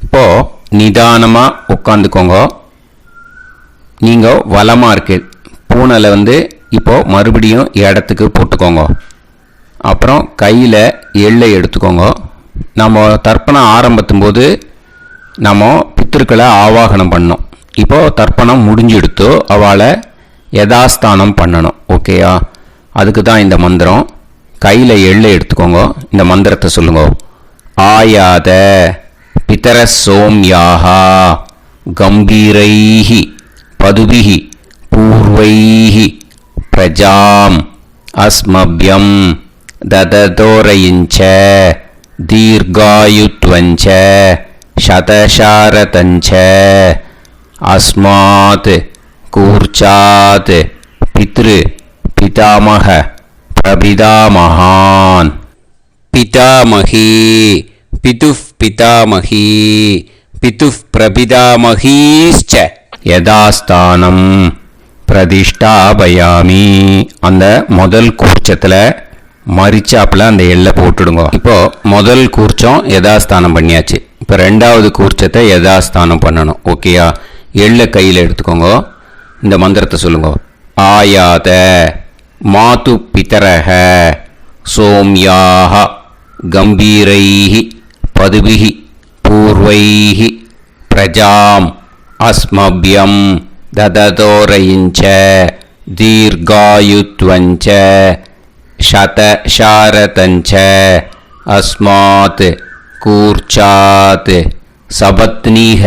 இப்போது நிதானமாக உட்காந்துக்கோங்க. நீங்கள் வலமாக இருக்கு பூனலை இப்போது மறுபடியும் இடத்துக்கு போட்டுக்கோங்க. அப்புறம் கையில் எள்ளை எடுத்துக்கோங்க. நம்ம தர்ப்பணம் ஆரம்பிக்கும் போது நம்ம பித்திருக்களை ஆவாகனம் பண்ணோம். இப்போது தர்ப்பணம் முடிஞ்செடுத்து அவளை யதாஸ்தானம் பண்ணணும். ஓகேயா? அதுக்கு தான் இந்த மந்திரம். கையில் எள்ளை எடுத்துக்கோங்க. இந்த மந்திரத்தை சொல்லுங்க. ஆயாத பிதர சோம்யாஹா கம்பீரைஹி பதுபிஹி பூர்வைஹி பிரஜாம் அஸ்மப்யம் தததோரயிஞ்ச தீர்காயுத்வஞ்ச சதசாரதஞ்ச அஸ்மாத் கூர்ச்சாத் பித்ரு பிதாமக பிரபிதாமகான் பிதாமகி பிதுஃப் பிதாமகி பிதுஃப் பிரபிதாமகீஸ்ச யதாஸ்தானம் பிரதிஷ்டாபயாமி. அந்த முதல் கூர்ச்சத்தில் மரிச்சாப்பில் அந்த எல்லை போட்டுடுங்க. இப்போது முதல் கூர்ச்சம் யதாஸ்தானம் பண்ணியாச்சு. இப்போ ரெண்டாவது கூர்ச்சத்தை யதாஸ்தானம் பண்ணணும். ஓகேயா? எள்ளை கையில் எடுத்துக்கோங்க. இந்த மந்திரத்தை சொல்லுங்க. ஆயாத மாது பிதரஹ சோம்யாக கம்பீரைஹி பதுபிஹி பூர்வைஹி பிரஜாம் அஸ்மப்யம் தததோரயிஞ்ச தீர்காயுத்வஞ்ச சதசாரதஞ்ச அஸ்மாத் கூர்ச்சாத் சபத்னீஹ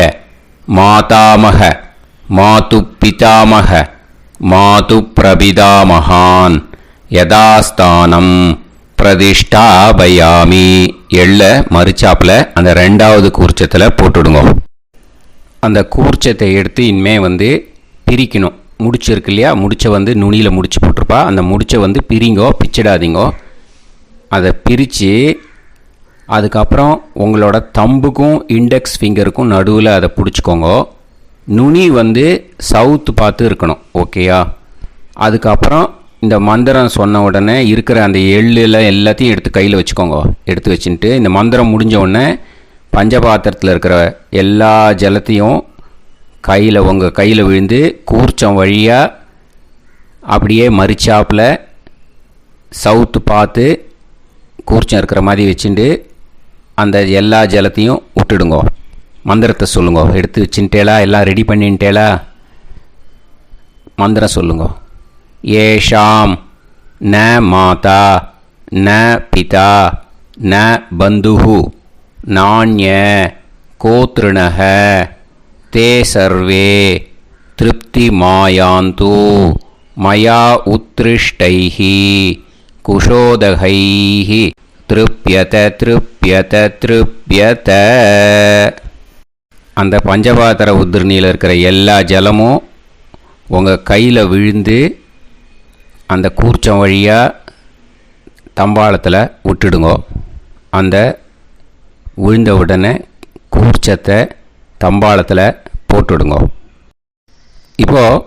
மாதாமக மாது பிதாமக மாது பிரபிதாமகான் யதாஸ்தானம் பிரதிஷ்டாபயாமி. எள்ள மரிச்சாப்பில் அந்த ரெண்டாவது கூர்ச்சத்தில் போட்டுடுங்க. அந்த கூர்ச்சத்தை எடுத்து இனிமே பிரிக்கணும். முடிச்சிருக்கு இல்லையா? முடிச்சை நுனியில் முடிச்சு போட்டிருப்பா. அந்த முடிச்சை பிரிங்கோ, பிச்சிடாதீங்கோ. அதை பிரித்து அதுக்கப்புறம் உங்களோட தம்புக்கும் இண்டெக்ஸ் ஃபிங்கருக்கும் நடுவில் அதை பிடிச்சிக்கோங்க. நுனி சவுத்து பார்த்து இருக்கணும். ஓகேயா? அதுக்கப்புறம் இந்த மந்திரம் சொன்ன உடனே இருக்கிற அந்த எள்ளில் எல்லாத்தையும் எடுத்து கையில் வச்சுக்கோங்க. எடுத்து வச்சுட்டு இந்த மந்திரம் முடிஞ்ச உடனே பஞ்சபாத்திரத்தில் இருக்கிற எல்லா ஜலத்தையும் உங்கள் கையில் விழுந்து கூர்ச்சம் வழியாக அப்படியே மரிச்சாப்பில் சவுத்து பார்த்து கூர்ச்சம் இருக்கிற மாதிரி வச்சுட்டு அந்த எல்லா ஜலத்தையும் விட்டுடுங்க. மந்திரத்தை சொல்லுங்க. எடுத்து வச்சுட்டேலா? எல்லாம் ரெடி பண்ணிட்டேலா? மந்திரம் சொல்லுங்க. ஏஷாம் ந மாதா ந பிதா ந பந்துஹு நாண்ய கோத்ருணஹ தே சர்வே திருப்தி மாயாந்து மயா உத்ருஷ்டைஹி குஷோதகைஹி திருப்யத திருப்யத திருப்யத. அந்த பஞ்சபாத்திர உதிர்ணியில் இருக்கிற எல்லா ஜலமும் உங்கள் கையில் விழுந்து அந்த கூர்ச்சம் வழியாக தம்பாளத்தில் விட்டுடுங்கோ. அந்த விழுந்த உடனே கூர்ச்சத்தை தம்பாளத்தில் போட்டுடுங்கோ. இப்போது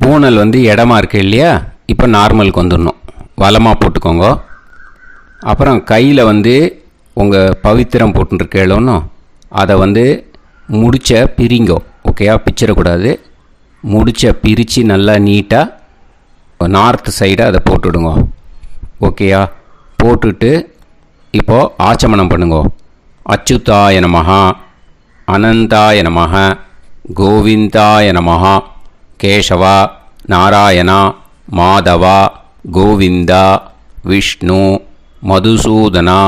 பூனல் இடமா இருக்கு இல்லையா, இப்போ நார்மலுக்கு வந்துடணும். வலமாக போட்டுக்கோங்க. அப்புறம் கையில் உங்கள் பவித்திரம் போட்டுருக்கேளோன்னு அதை முடிச்ச பிரிங்கோ. ஓகேயா, பிச்சிடக்கூடாது. முடிச்ச பிரித்து நல்லா நீட்டாக நார்த் சைடை அதை போட்டுடுங்க. ஓகேயா, போட்டுட்டு இப்போது ஆச்சமனம் பண்ணுங்கோ. அச்சுதாய நமஹ, அனந்தாய நமஹ, கோவிந்தாய நமஹ, கேசவா, நாராயணா, மாதவா, கோவிந்தா, விஷ்ணு, மதுசூதனா,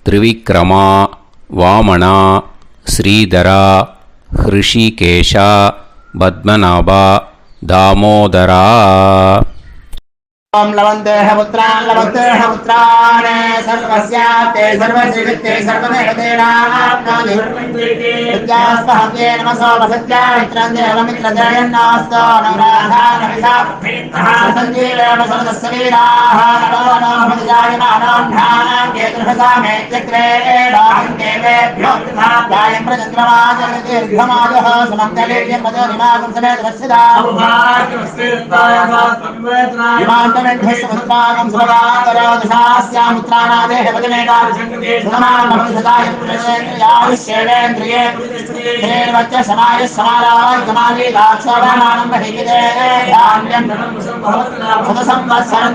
திரிவிக்ரமா, வாமனா, ஸ்ரீதரா, ஹிருஷிகேஷா, பத்மநாபா, தாமோதரா. ओम लवन्तेह पुत्रान् सर्वस्याप्ते सर्वश्रीवित्ते सर्वदेवतेनाप्नोति विद्यास्महव्ये नमसो वसत्या मित्रं देवमित्रजयन्नास्तो नवराधानविषाः सञ्जीवेन सर्वस्वीराः नमो भजायमानान्धानां केतुर्भसामेत्यग्रे देवेभ्यो गायं प्रचन्द्रमाजगतिर्घमाजः समङ्गलेयं मदोनिमागं समेत वत्सिदा इमान्तमेध्यस्वस्माकं सुभगान्तरादशास्यामित्राणादेह वदनेकाविशङ्कते सुमानमभिसदाय पुरुषेन्द्रियायुष्येवेन्द्रिये हेर्वच्च समायः समाराय कमाली दाक्षोभामानं महिगिते धान्यं सदसंवत्सरं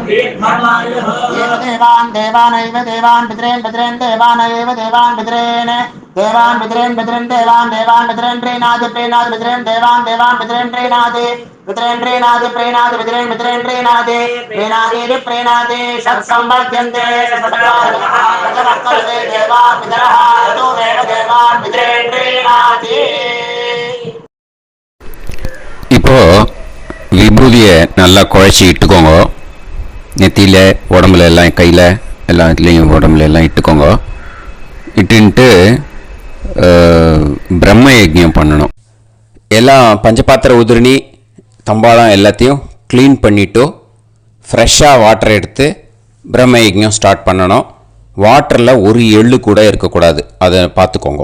एव देवान् देवानैव देवान् पितॄन् पितॄन् देवानैव देवान् पितॄन् देवान् पितॄन् पितॄन् देवान् देवान् पितॄन् प्रीणाति प्रीणाति पितॄन् देवान् देवान् पितॄन् प्रीणाति पितॄन् प्रीणाति प्रीणाति पितॄन् पितॄन् प्रीणाति प्रीणाति प्रीणाति षट्संवर्ध्यन्ते षट्संवर्ध्यन्ते देवान् पितरः तदेव देवान् पितॄन् प्रीणाति. இப்போ விபூதியை நல்லா குழச்சி இட்டுக்கோங்க. நெத்தியில், உடம்புல எல்லாம், கையில் எல்லாம் இதுலேயும் உடம்புல எல்லாம் இட்டுக்கோங்க. இட்டுன்ட்டு பிரம்ம யஜ்ஞம் பண்ணணும். எல்லாம் பஞ்சபாத்திர உதிரணி தம்பாளம் எல்லாத்தையும் க்ளீன் பண்ணிவிட்டு ஃப்ரெஷ்ஷாக வாட்டர் எடுத்து பிரம்ம யஜ்ஞம் ஸ்டார்ட் பண்ணணும். வாட்டரில் ஒரு எள்ளு கூட இருக்கக்கூடாது, அதை பார்த்துக்கோங்க.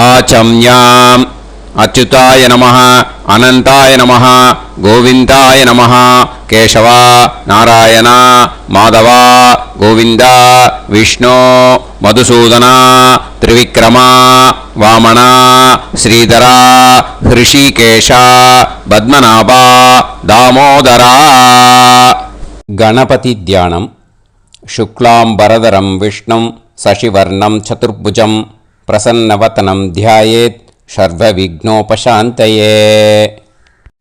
ஆச்சம்யாம் அச்சுதாய நமஹ, அனந்தாய நமஹ, கோவிந்தாய நமஹ, கேசவா, நாராயணா, மாதவா, கோவிந்தா, விஷ்ணு, மதுசூதனா, திரிவிக்ரமா, வாமனா, ஸ்ரீதரா, ஹிருஷிகேஷா, பத்மநாபா, தாமோதரா. கணபதி தியானம். சுக்லாம்பரதரம் விஷ்ணும் சசிவர்ணம் சதுர்புஜம் பிரசன்னவதனம் தியாயேத் சர்வவிக்னோபசாந்தயே.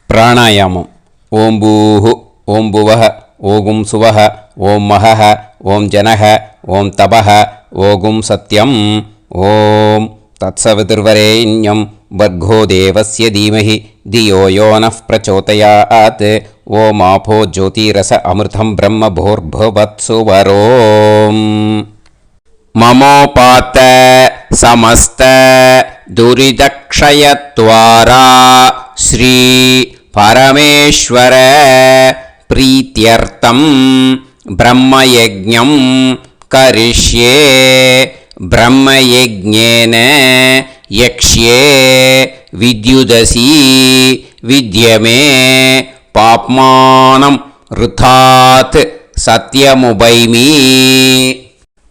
பிராணாயாமம். ஓம் பூஹு, ஓம் புவஹ, ஓகும் சுவஹ, ஓம் மஹஹ, ஓம் ஜனஹ, ஓம் தபஹ, ஓகும் சத்யம். ஓம் தத்சவிதுர்வரேண்யம் வர்கோ தேவஸ்ய தீமஹி தியோ யோ நः பிரச்சோதயாத். ஓம் ஆபோ ஜோதிரஸ அமிர்தம் பிரம்ம भूर्भुवत्सुवरोम्. ममोपात समस्त दुरिदक्षयत्वारा श्री परमेश्वर प्रीत्यर्थं ब्रह्मयज्ञं करिष्ये. ब्रह्मयज्ञेन यक्ष्ये विद्युदसि विद्यमे पाप्मानं ऋथात् सत्यमुपैमि.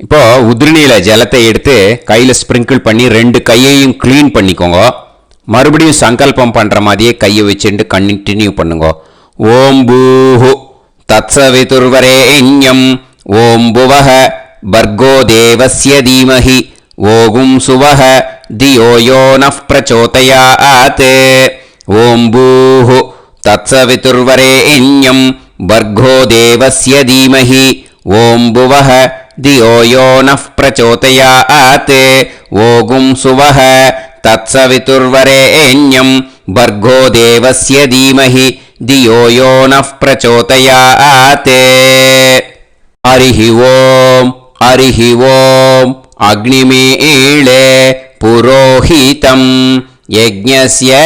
இப்போ உதிரணியில் ஜலத்தை எடுத்து கையில் ஸ்ப்ரிங்கிள் பண்ணி 2 கையையும் க்ளீன் பண்ணிக்கோங்க. மறுபடியும் சங்கல்பம் பண்ணுற மாதிரியே கையை வச்சுட்டு கண்டினியூ பண்ணுங்க. ஓம் பூஹு தத்சவிதுர்வரேண்யம் ஓம் புவஹ பர்கோ தேவஸ்ய தீமஹி ஓகும் சுவஹ தியோ யோ நः பிரச்சோதயாத். ஓம் பூஹு தத்சவிதுர்வரேண்யம் பர்கோ தேவஸ்ய தீமஹி ஓம் புவஹ தியோ யோ நः பிரச்சோதயாத். ஓகும் சுவஹ தத்சவிதுர்வரேண்யம் பர்கோ தேவஸ்ய தீமஹி தியோ யோ நः பிரச்சோதயாத். हरिः ओम् हरिः ओम् अग्निमीळे पुरोहितं यज्ञस्य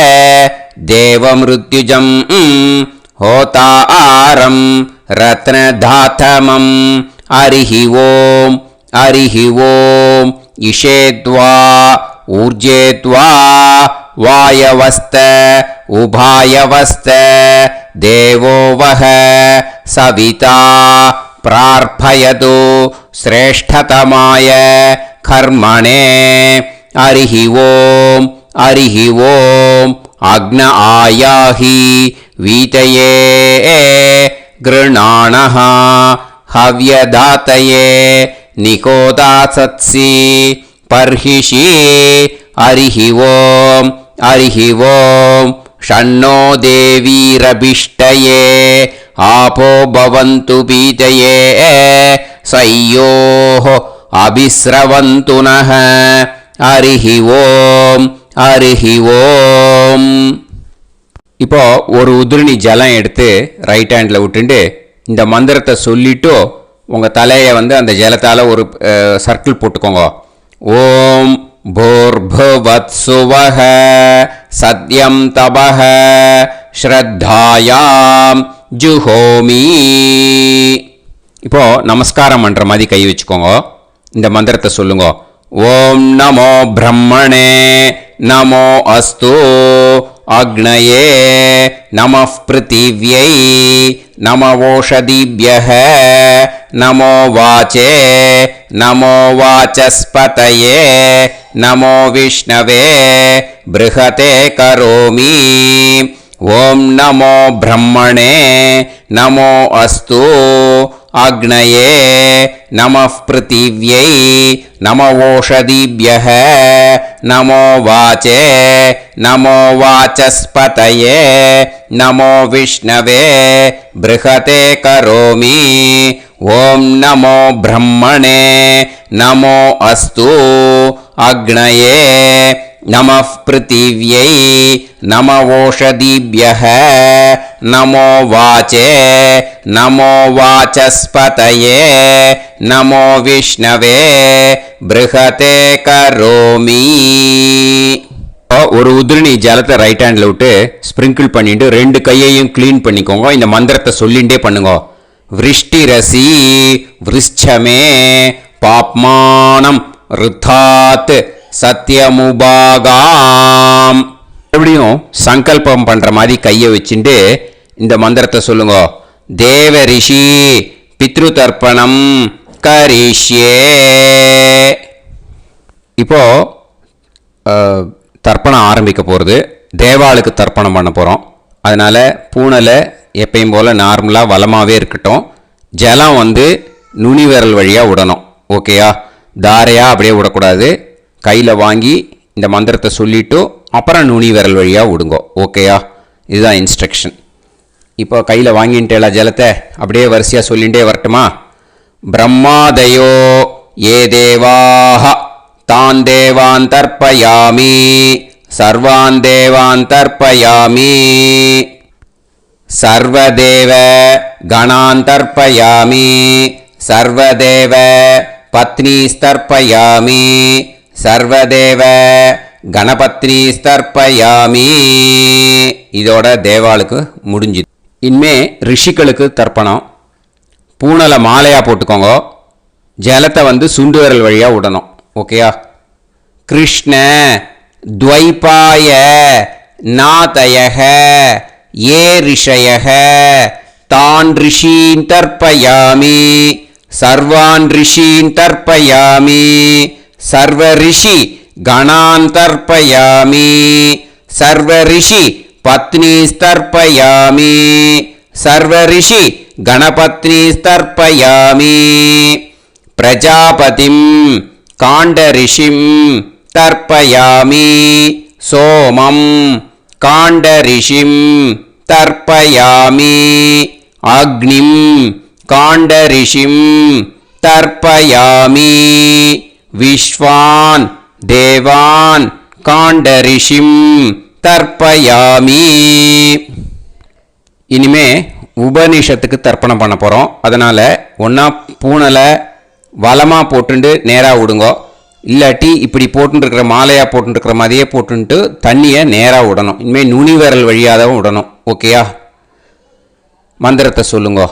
देवमृत्युजं होतारं रत्नधातमं हरिः ओम् हरिः ओम् इषेद्वा ऊर्जेद्वा वायवस्त उभायवस्त देवो वः सविता प्रार्थयतु श्रेष्ठतमाय कर्मणे हरिः ओम् हरिः ओम् अग्न आयाहि वीतये गृणाणः हव्यदातये निकोदासत्सि पर्हिषि हरिः ओम् हरिः ओम् षण्णो देवीरभिष्टये आपो भवन्तु पीतये सय्योः अभिस्रवन्तु नः हरिः ओम् हरिः ओम् இப்போ ஒரு உதிரணி ஜலம் எடுத்து ரைட் ஹேண்டில் விட்டுண்டு இந்த மந்திரத்தை சொல்லிட்டு உங்கள் தலையை வந்து அந்த ஜலத்தால் ஒரு சர்க்கிள் போட்டுக்கோங்க. ஓம் भूर्भुवत्सुवः सत्यं तपः श्रद्धायां जुहोमि. இப்போ நமஸ்காரம் பண்ற மாதிரி கை வச்சுக்கோங்க. இந்த மந்திரத்தை சொல்லுங்க. ஓம் நமோ பிரம்மணே நமோ அஸ்து அக்னயே நமः பிருத்திவ்யை நமோ ஓஷதிभ्यः நமோ வாச்சே நமோ வாசஸ்பதயே நமோ விஷ்ணவே ப்ருஹதே கரோமி. ஓம் நமோ பிரம்மணே நமோ அஸ்து அக்னயே நமः பிருத்திவ்யை நமோ ஓஷதிभ्यः நமோ வாச்சே நமோ வாசஸ்பதயே நமோ விஷ்ணவே ப்ருஹதே கரோமி. ஓம் நமோ பிரம்மணே நமோ அஸ்து அக்னயே நமः பிருத்திவ்யை நமோ ஓஷதிभ्यः நமோ வாச்சே நமோ வாசஸ்பதயே நமோ விஷ்ணவே ப்ருஹதே கரோமி. ஒரு உதிரணி ஜலத்தை ரைட் ஹேண்டில் விட்டு ஸ்ப்ரிங்கிள் பண்ணிட்டு ரெண்டு கையையும் க்ளீன் பண்ணிக்கோங்க. இந்த மந்திரத்தை சொல்லிண்டே பண்ணுங்க. விருஷ்டிரசி விருஷ்சமே பாப்மானம் ருத்தாத் சத்யமுபாகாம். எப்படியும் சங்கல்பம் பண்ற மாதிரி கையை வச்சுட்டு இந்த மந்திரத்தை சொல்லுங்க. தேவ ரிஷி பித்ரு தர்ப்பணம் கரிஷ்யே. இப்போ தர்ப்பணம் ஆரம்பிக்க போகிறது. தேவாளுக்கு தர்ப்பணம் பண்ண போகிறோம். அதனால் பூனலை எப்பயும் போல் நார்மலாக வளமாகவே இருக்கட்டும். ஜலம் வந்து நுனி விரல் வழியாக விடணும். ஓகேயா? தாரையாக அப்படியே விடக்கூடாது. கையில் வாங்கி இந்த மந்திரத்தை சொல்லிவிட்டு அப்புறம் நுனி விரல் வழியாக விடுங்கோ. ஓகேயா? இதுதான் இன்ஸ்ட்ரக்ஷன். இப்போ கையில் வாங்கிட்டேல ஜலத்தை அப்படியே வரிசையாக சொல்லிகிட்டே வரட்டுமா? பிரம்மாதயோ ஏ தேவாஹ தான் தேவான் தர்ப்பயாமி சர்வான் தேவான் தர்ப்பயாமி சர்வதேவ கணான் தர்ப்பயாமி சர்வதேவ பத்னீஸ்தர்ப்பயாமி சர்வதேவ கணபத்னீஸ்தர்ப்பயாமி. இதோட தேவாளுக்கு முடிஞ்சுது. இனிமே ரிஷிகளுக்கு தர்ப்பணம். பூனலை மாலையாக போட்டுக்கோங்க. ஜலத்தை வந்து சுண்டு விரல் வழியாக விடணும். ஓகேயா? கிருஷ்ண துவைபாய நாதயக ஏ ரிஷயக தான் ரிஷீன் தர்ப்பயாமி சர்வான் ரிஷீன் தர்ப்பயாமி சர்வ ரிஷி கணான் தர்ப்பயாமி சர்வ ரிஷி பத்னீஸ்தர்ப்பயாமி சர்வ ரிஷி கணபத்னீஸ்தர்ப்பயாமி பிரஜாபதிம் காண்டரிஷிம் தர்ப்பயாமி சோமம் காண்டரிஷிம் தர்ப்பயாமி அக்னிம் காண்டரிஷிம் தர்ப்பயாமி விஸ்வான் தேவான் காண்டரிஷிம் தர்ப்பயாமி. இனிமே உபனிஷத்துக்கு தர்ப்பணம் பண்ண போகிறோம். அதனால் ஒன்றா பூனலை வலமாக போட்டுண்டு நேராக விடுங்கோ, இல்லாட்டி இப்படி போட்டுருக்கிற மாலையாக போட்டுருக்கிற மாதிரியே போட்டுன்ட்டு தண்ணியை நேராக விடணும். இனிமேல் நுனி விரல் வழியாக தான் விடணும். ஓகேயா? மந்திரத்தை சொல்லுங்கோ.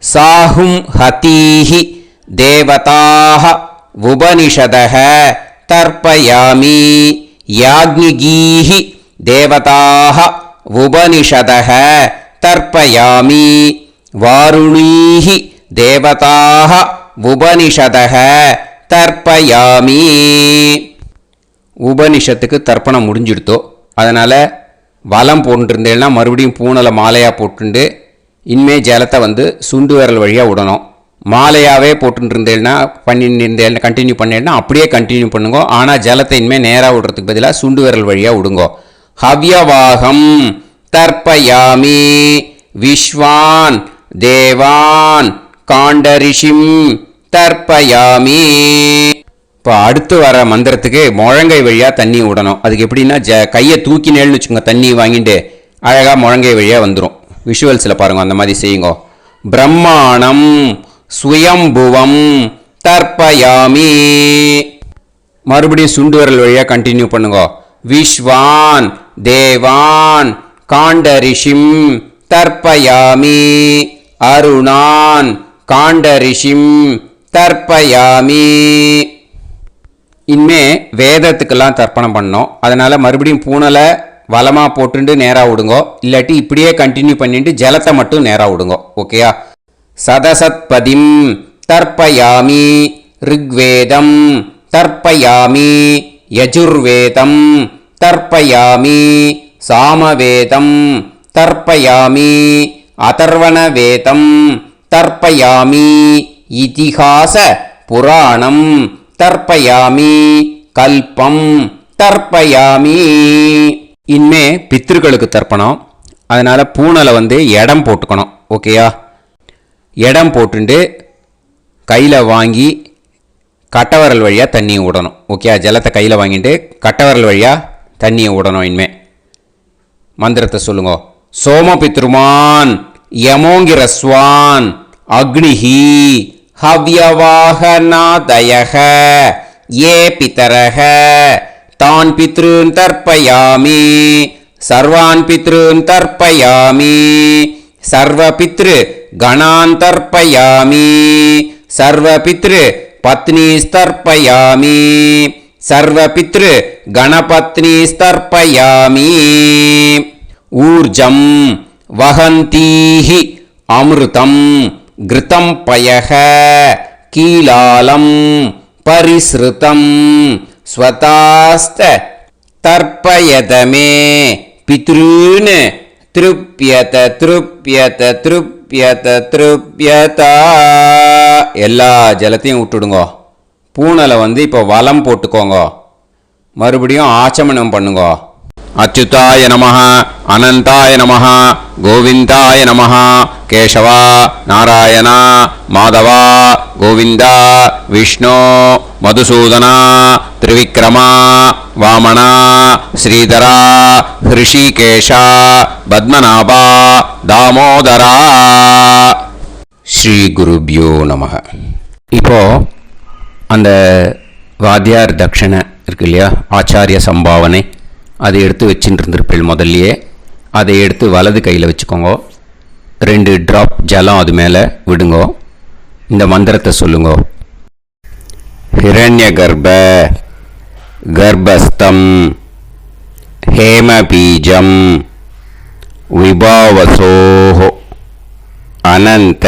சாஹும் ஹதீஹி தேவதாக உபனிஷதஹ தர்ப்பயாமி யாக்ஞிகீஹி தேவதாக உபனிஷதஹ தர்ப்பயாமி வாருணீஹி தேவதாக உபனிஷதஹ தர்ப்பயாமி. உபனிஷத்துக்கு தர்ப்பணம் முடிஞ்சிடுத்தோ, அதனால் வலம் போட்டுருந்தேன்னா மறுபடியும் பூனலை மாலையாக போட்டுண்டு இனிமே ஜலத்தை சுண்டு விரல் வழியாக விடணும். மாலையாகவே போட்டுருந்தேன்னா பண்ணிருந்தேன் கண்டினியூ பண்ணேன்னா அப்படியே கண்டினியூ பண்ணுங்க. ஆனால் ஜலத்தை இனிமேல் நேராக விடுறதுக்கு பதிலாக சுண்டு விரல் வழியாக விடுங்கோ. ஹவ்யவாகம் தர்ப்பயாமி விஸ்வான் தேவான் காண்டரிஷிம் தர்ப்பயாமி. இப்போ அடுத்து வர மந்திரத்துக்கு முழங்கை வழியாக தண்ணி விடணும். அதுக்கு எப்படின்னா கையை தூக்கினேன்னு வச்சுக்கோங்க, தண்ணி வாங்கிட்டு அழகாக முழங்கை வழியாக வந்துடும். விஷுவல்ஸில் பாருங்கள், அந்த மாதிரி செய்யுங்க. பிரம்மாணம் சுயம்புவம் தர்ப்பயாமி. மறுபடியும் சுண்டு விரல் வழியாக கண்டினியூ பண்ணுங்க. விஸ்வான் தேவான் காண்டரிஷிம் தர்ப்பயாமி அருணான் காண்டரிஷிம் தர்ப்பயாமி. இனிமே வேதத்துக்கெல்லாம் தர்ப்பணம் பண்ணோம். அதனால் மறுபடியும் பூனலை வலமாக போட்டுண்டு நேராக விடுங்கோ, இல்லாட்டி இப்படியே கண்டினியூ பண்ணிட்டு ஜலத்தை மட்டும் நேராக விடுங்கோ. ஓகேயா? சதசத்பதிம் தர்ப்பயாமி ரிக்வேதம் தர்ப்பயாமி யஜுர்வேதம் தர்ப்பயாமி சாமவேதம் தர்ப்பயாமி அதர்வணவேதம் தர்ப்பயாமி இதிஹாச புராணம் தர்ப்பயாமி கல்பம் தர்ப்பயாமி. இனிமே பித்ருக்களுக்கு தர்ப்பணம். அதனால் பூனலை இடம் போட்டுக்கணும். ஓகேயா? இடம் போட்டுண்டு கையில் வாங்கி கட்டவரல் வழியாக தண்ணியை விடணும். ஓகே? ஜலத்தை கையில் வாங்கிட்டு கட்டவரல் வழியாக தண்ணியை விடணும். இனிமே மந்திரத்தை சொல்லுங்க. சோமபித்ருமான் யமோங்கிரஸ்வான் அக்னிஹி ஹவ்யவாகநாதயஹ ஏ பிதரஹ தான் பித்ருன் தர்ப்பயாமி சர்வான் பித்ருன் தர்ப்பயாமி சர்வபித்ரு கணான் தர்ப்பயாமி சர்வபித்ரு பத்னிஸ்தர்ப்பயாமி சர்வபித்ரு கணபத்னிஸ்தர்ப்பயாமி. ஊர்ஜம் வஹந்தீஹி அமிர்தம் கிருதம் பயஹ கீலாலம் பரிஸ்ருதம் ஸ்வதாஸ்த தர்ப்பயதமே பித்ருன் திருப்யத திருப்யத திருப்யத திருப்யதா. எல்லா ஜலத்தையும் விட்டுடுங்கோ. பூனலை இப்போ வலம் போட்டுக்கோங்க. மறுபடியும் ஆச்சமனம் பண்ணுங்க. அச்சுதாய நமஹ அனந்தாய நமஹ கோவிந்தாய நமஹ கேசவா நாராயணா மாதவா கோவிந்தா விஷ்ணு மதுசூதனா திரிவிக்ரமா வாமனா ஸ்ரீதரா ஹிருஷிகேஷா பத்மநாபா தாமோதரா. ஸ்ரீ குருப்யோ நமஹ. இப்போ அந்த வாத்தியார் தட்சணை இருக்கு இல்லையா, ஆச்சாரிய சம்பாவனை, அதை எடுத்து வச்சுட்டு இருந்திருப்பேன் முதல்லையே. அதை எடுத்து வலது கையில் வச்சுக்கோங்க. 2 ட்ராப் ஜலம் அது மேலே விடுங்கோ. இந்த மந்திரத்தை சொல்லுங்கோ. ஹிரண்ய கர்ப்ப கர்ப்பஸ்தம் ஹேமபீஜம் விபாவசோஹோ அனந்த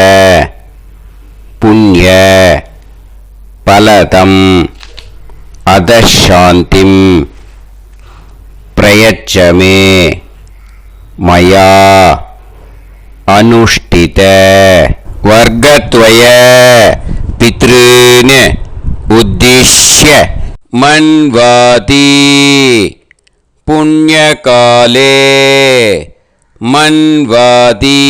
புண்ணிய பலதம் அதசாந்திம் பிரயச்சமே மயா அனுஷ்டித வர்க்கத்வய பித்ருன் உத்திஷ்ய மன்வாதி புண்ணியகாலே மன்வாதி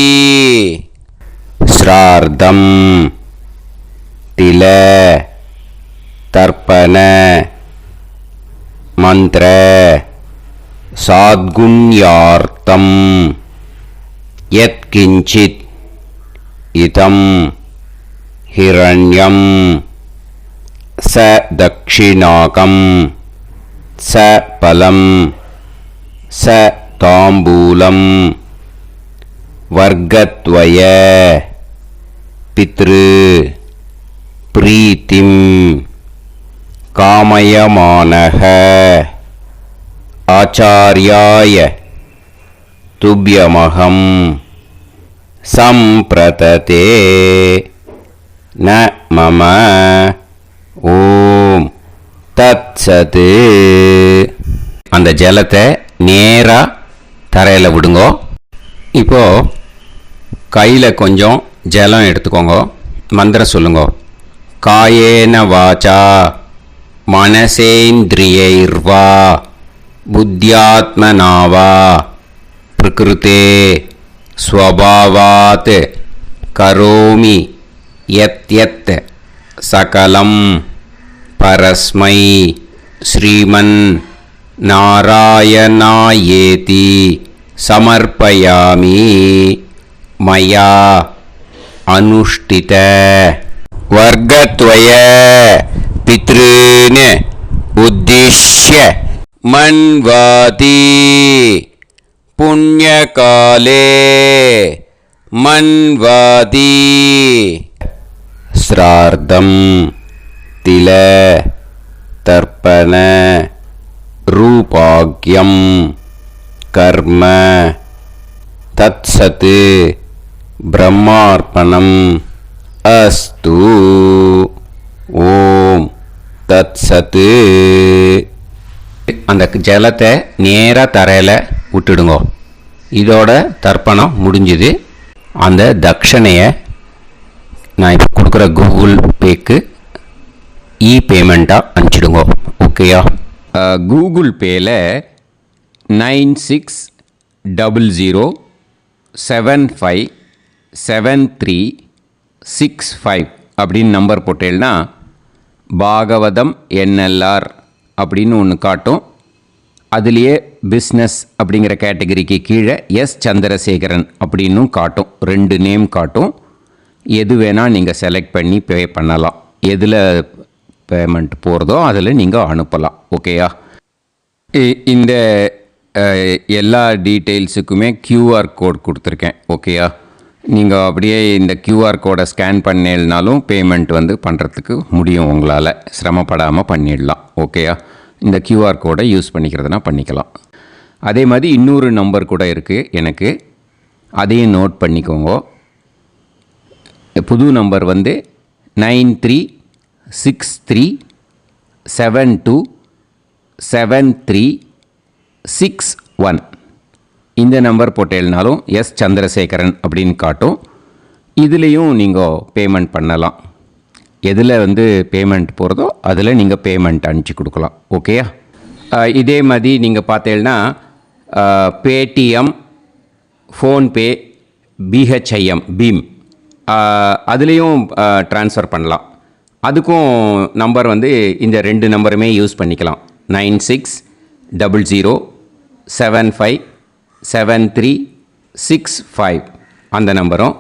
ஸ்ரார்த்தம் தில தர்ப்பண மந்திர சாத்குண்யார்த்தம் யத்கிஞ்சித் இதம் ஹிரண்யம் ச தக்ஷிணாகம் ச பலம் ச தாம்பூலம் வர்க்கத்வய பித்ரு பிரீத்திம் காமயமானஹ ஆச்சார்யாய துப்யமகம் சம்பிரததே ந மம ஓம் தத்சது. அந்த ஜலத்தை நேராக தரையில் விடுங்கோ. இப்போது கையில் கொஞ்சம் ஜலம் எடுத்துக்கோங்க. மந்திரம் சொல்லுங்க. காயேன வாச்சா மனசேந்திரியைர்வா புத்தியாத்மனாவா பிரகிருதே ஸ்வபாவாத் கரோமி யத் யத் சகலம் பரஸ்மை ஸ்ரீமன் நாராயணாயேதி சமர்ப்பயாமி மயா அனுஷ்டித வர்க்கத்வய பித்ருன் உத்திஷ்ய மன்வாதி புண்ணியகாலே மன்வாதி ஸ்ரார்த்தம் தில தர்ப்பண ரூபாக்யம் கர்ம தத்சத் பிரம்மார்ப்பணம் அஸ்து. ஓம் தத்சத். அந்த ஜலத்தை நேராக தரையில் விட்டுடுங்க. இதோட தர்ப்பணம் முடிஞ்சுது. அந்த தட்சணையை நான் இப்போ கொடுக்குற கூகுள் பேக்கு பேமெண்ட்டாக அனுப்பிச்சிடுங்க. ஓகேயா? கூகுள் பேயில் 9600757365 அப்படின்னு நம்பர் போட்டேன்னா பாகவதம் என்எல்ஆர் அப்படின்னு ஒன்று காட்டும். அதுலேயே பிஸ்னஸ் அப்படிங்கிற கேட்டகரிக்கு கீழே எஸ் சந்திரசேகரன் அப்படின்னும் காட்டும். 2 நேம் காட்டும். எது வேணால் நீங்கள் செலக்ட் பண்ணி பே பண்ணலாம். எதில் பேமெண்ட் போகிறதோ அதில் நீங்கள் அனுப்பலாம். ஓகேயா? இந்த எல்லா டீட்டெயில்ஸுக்குமே QR கோட் கொடுத்துருக்கேன். ஓகேயா? நீங்கள் அப்படியே இந்த QR கோடை ஸ்கேன் பண்ணேல்னாலும் பேமெண்ட் பண்ணுறதுக்கு முடியும். உங்களால் சிரமப்படாமல் பண்ணிடலாம். ஓகேயா? இந்த QR கோடை யூஸ் பண்ணிக்கிறதுனா பண்ணிக்கலாம். அதே மாதிரி இன்னொரு நம்பர் கூட இருக்குது எனக்கு. அதையும் நோட் பண்ணிக்கோங்க. புது நம்பர் 9363727361. இந்த நம்பர் போட்டேல்னாலும் எஸ் சந்திரசேகரன் அப்படின்னு காட்டும். இதுலேயும் நீங்கள் பேமெண்ட் பண்ணலாம். எதில் பேமெண்ட் போகிறதோ அதில் நீங்கள் பேமெண்ட் அனுப்பிச்சி கொடுக்கலாம். ஓகேயா? இதே மாதிரி நீங்கள் பார்த்தேன்னா பேடிஎம், ஃபோன்பே, பிஹெச்ஐஎம் பீம் அதுலேயும் ட்ரான்ஸ்ஃபர் பண்ணலாம். அதுக்கும் நம்பர் இந்த 2 நம்பருமே யூஸ் பண்ணிக்கலாம். 9600757365 அந்த நம்பரும்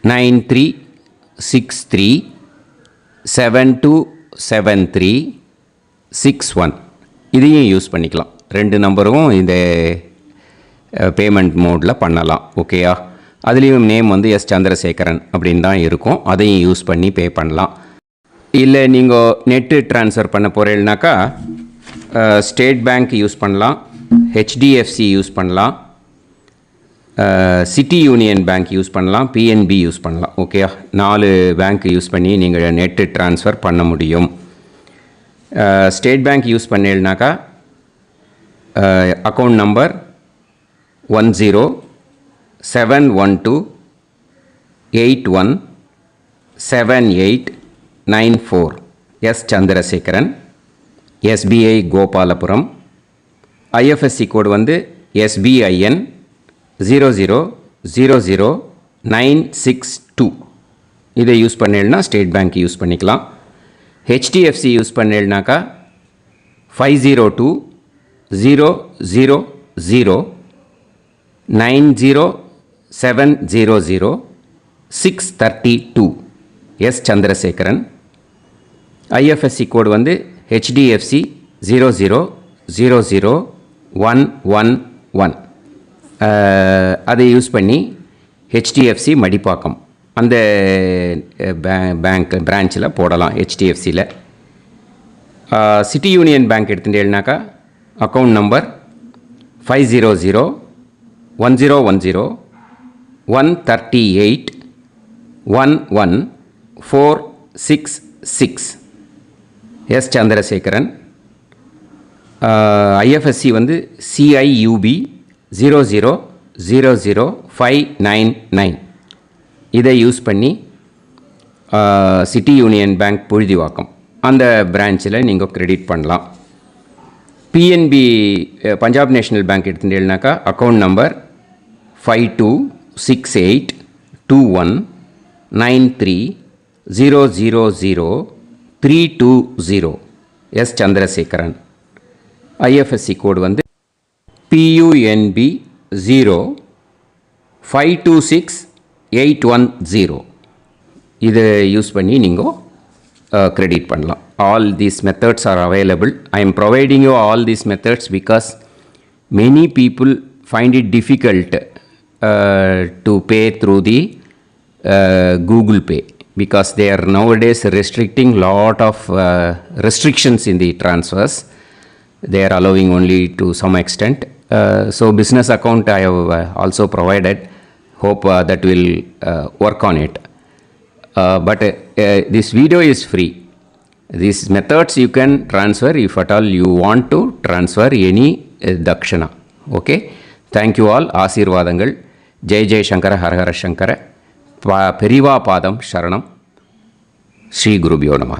9363727361 இதையும் யூஸ் பண்ணிக்கலாம். 2 நம்பரும் இந்த பேமெண்ட் மோடில் பண்ணலாம். ஓகேயா? அதுலேயும் நேம் எஸ் சந்திரசேகரன் அப்படின்னு தான் இருக்கும். அதையும் யூஸ் பண்ணி பே பண்ணலாம். இல்லை நீங்கள் நெட்டு ட்ரான்ஸ்ஃபர் பண்ண போகிறீங்கனாக்கா ஸ்டேட் பேங்க் யூஸ் பண்ணலாம், ஹெச்டிஎஃப்சி யூஸ் பண்ணலாம், சிட்டி யூனியன் பேங்க் யூஸ் பண்ணலாம், பிஎன்பி யூஸ் பண்ணலாம். ஓகேயா? 4 பேங்க் யூஸ் பண்ணி நீங்கள் நெட்டு ட்ரான்ஸ்ஃபர் பண்ண முடியும். ஸ்டேட் பேங்க் யூஸ் பண்ணீங்கனாக்கா account number 10712817894 S Chandrasekaran, SBI Gopalapuram. IFSC code SBIN 0000962. இதை யூஸ் பண்ணேன்னா ஸ்டேட் பேங்க் யூஸ் பண்ணிக்கலாம். ஹெச்டிஎஃப்சி யூஸ் பண்ணேன்னாக்கா 50200090 700-632 S. Chandrasekharan. IFSC கோடு வந்து HDFC 000111. அதை யூஸ் பண்ணி HDFC மடிப்பாக்கம் அந்த பேங்க் பிரான்ச்சில் போடலாம். HDFCயில் சிட்டி யூனியன் பேங்க் எடுத்துட்டேன்னாக்கா account number 500-1010-138-11466 S. Chandrasekharan. IFSC வந்து CIUB 000599. இதை யூஸ் பண்ணி சிட்டி யூனியன் பேங்க் புழுதிவாக்கம் அந்த பிரான்ச்சில் நீங்கள் கிரெடிட் பண்ணலாம். PNB பஞ்சாப் நேஷ்னல் பேங்க் எடுத்துட்டேன்னாக்கா account number 52682193000320 S. Chandrasekharan. IFSC code வந்து PUNB 0526-810. இதை யூஸ் பண்ணி நீங்கள் கிரெடிட் பண்ணலாம். All these methods are available. I am providing you all these methods because many people find it difficult to pay through the Google Pay because they are nowadays restricting lot of restrictions in the transfers. They are allowing only to some extent. So business account I have also provided. Hope that will work on it. But this video is free. These methods you can transfer if at all you want to transfer any dakshana. Okay. Thank you all. ஆசீர்வாதங்கள். ஜெய் ஜெய் சங்கர ஹரஹர சங்கர. பெரிவா பாதம் சரணம். ஸ்ரீ குருபியோ நமஹ.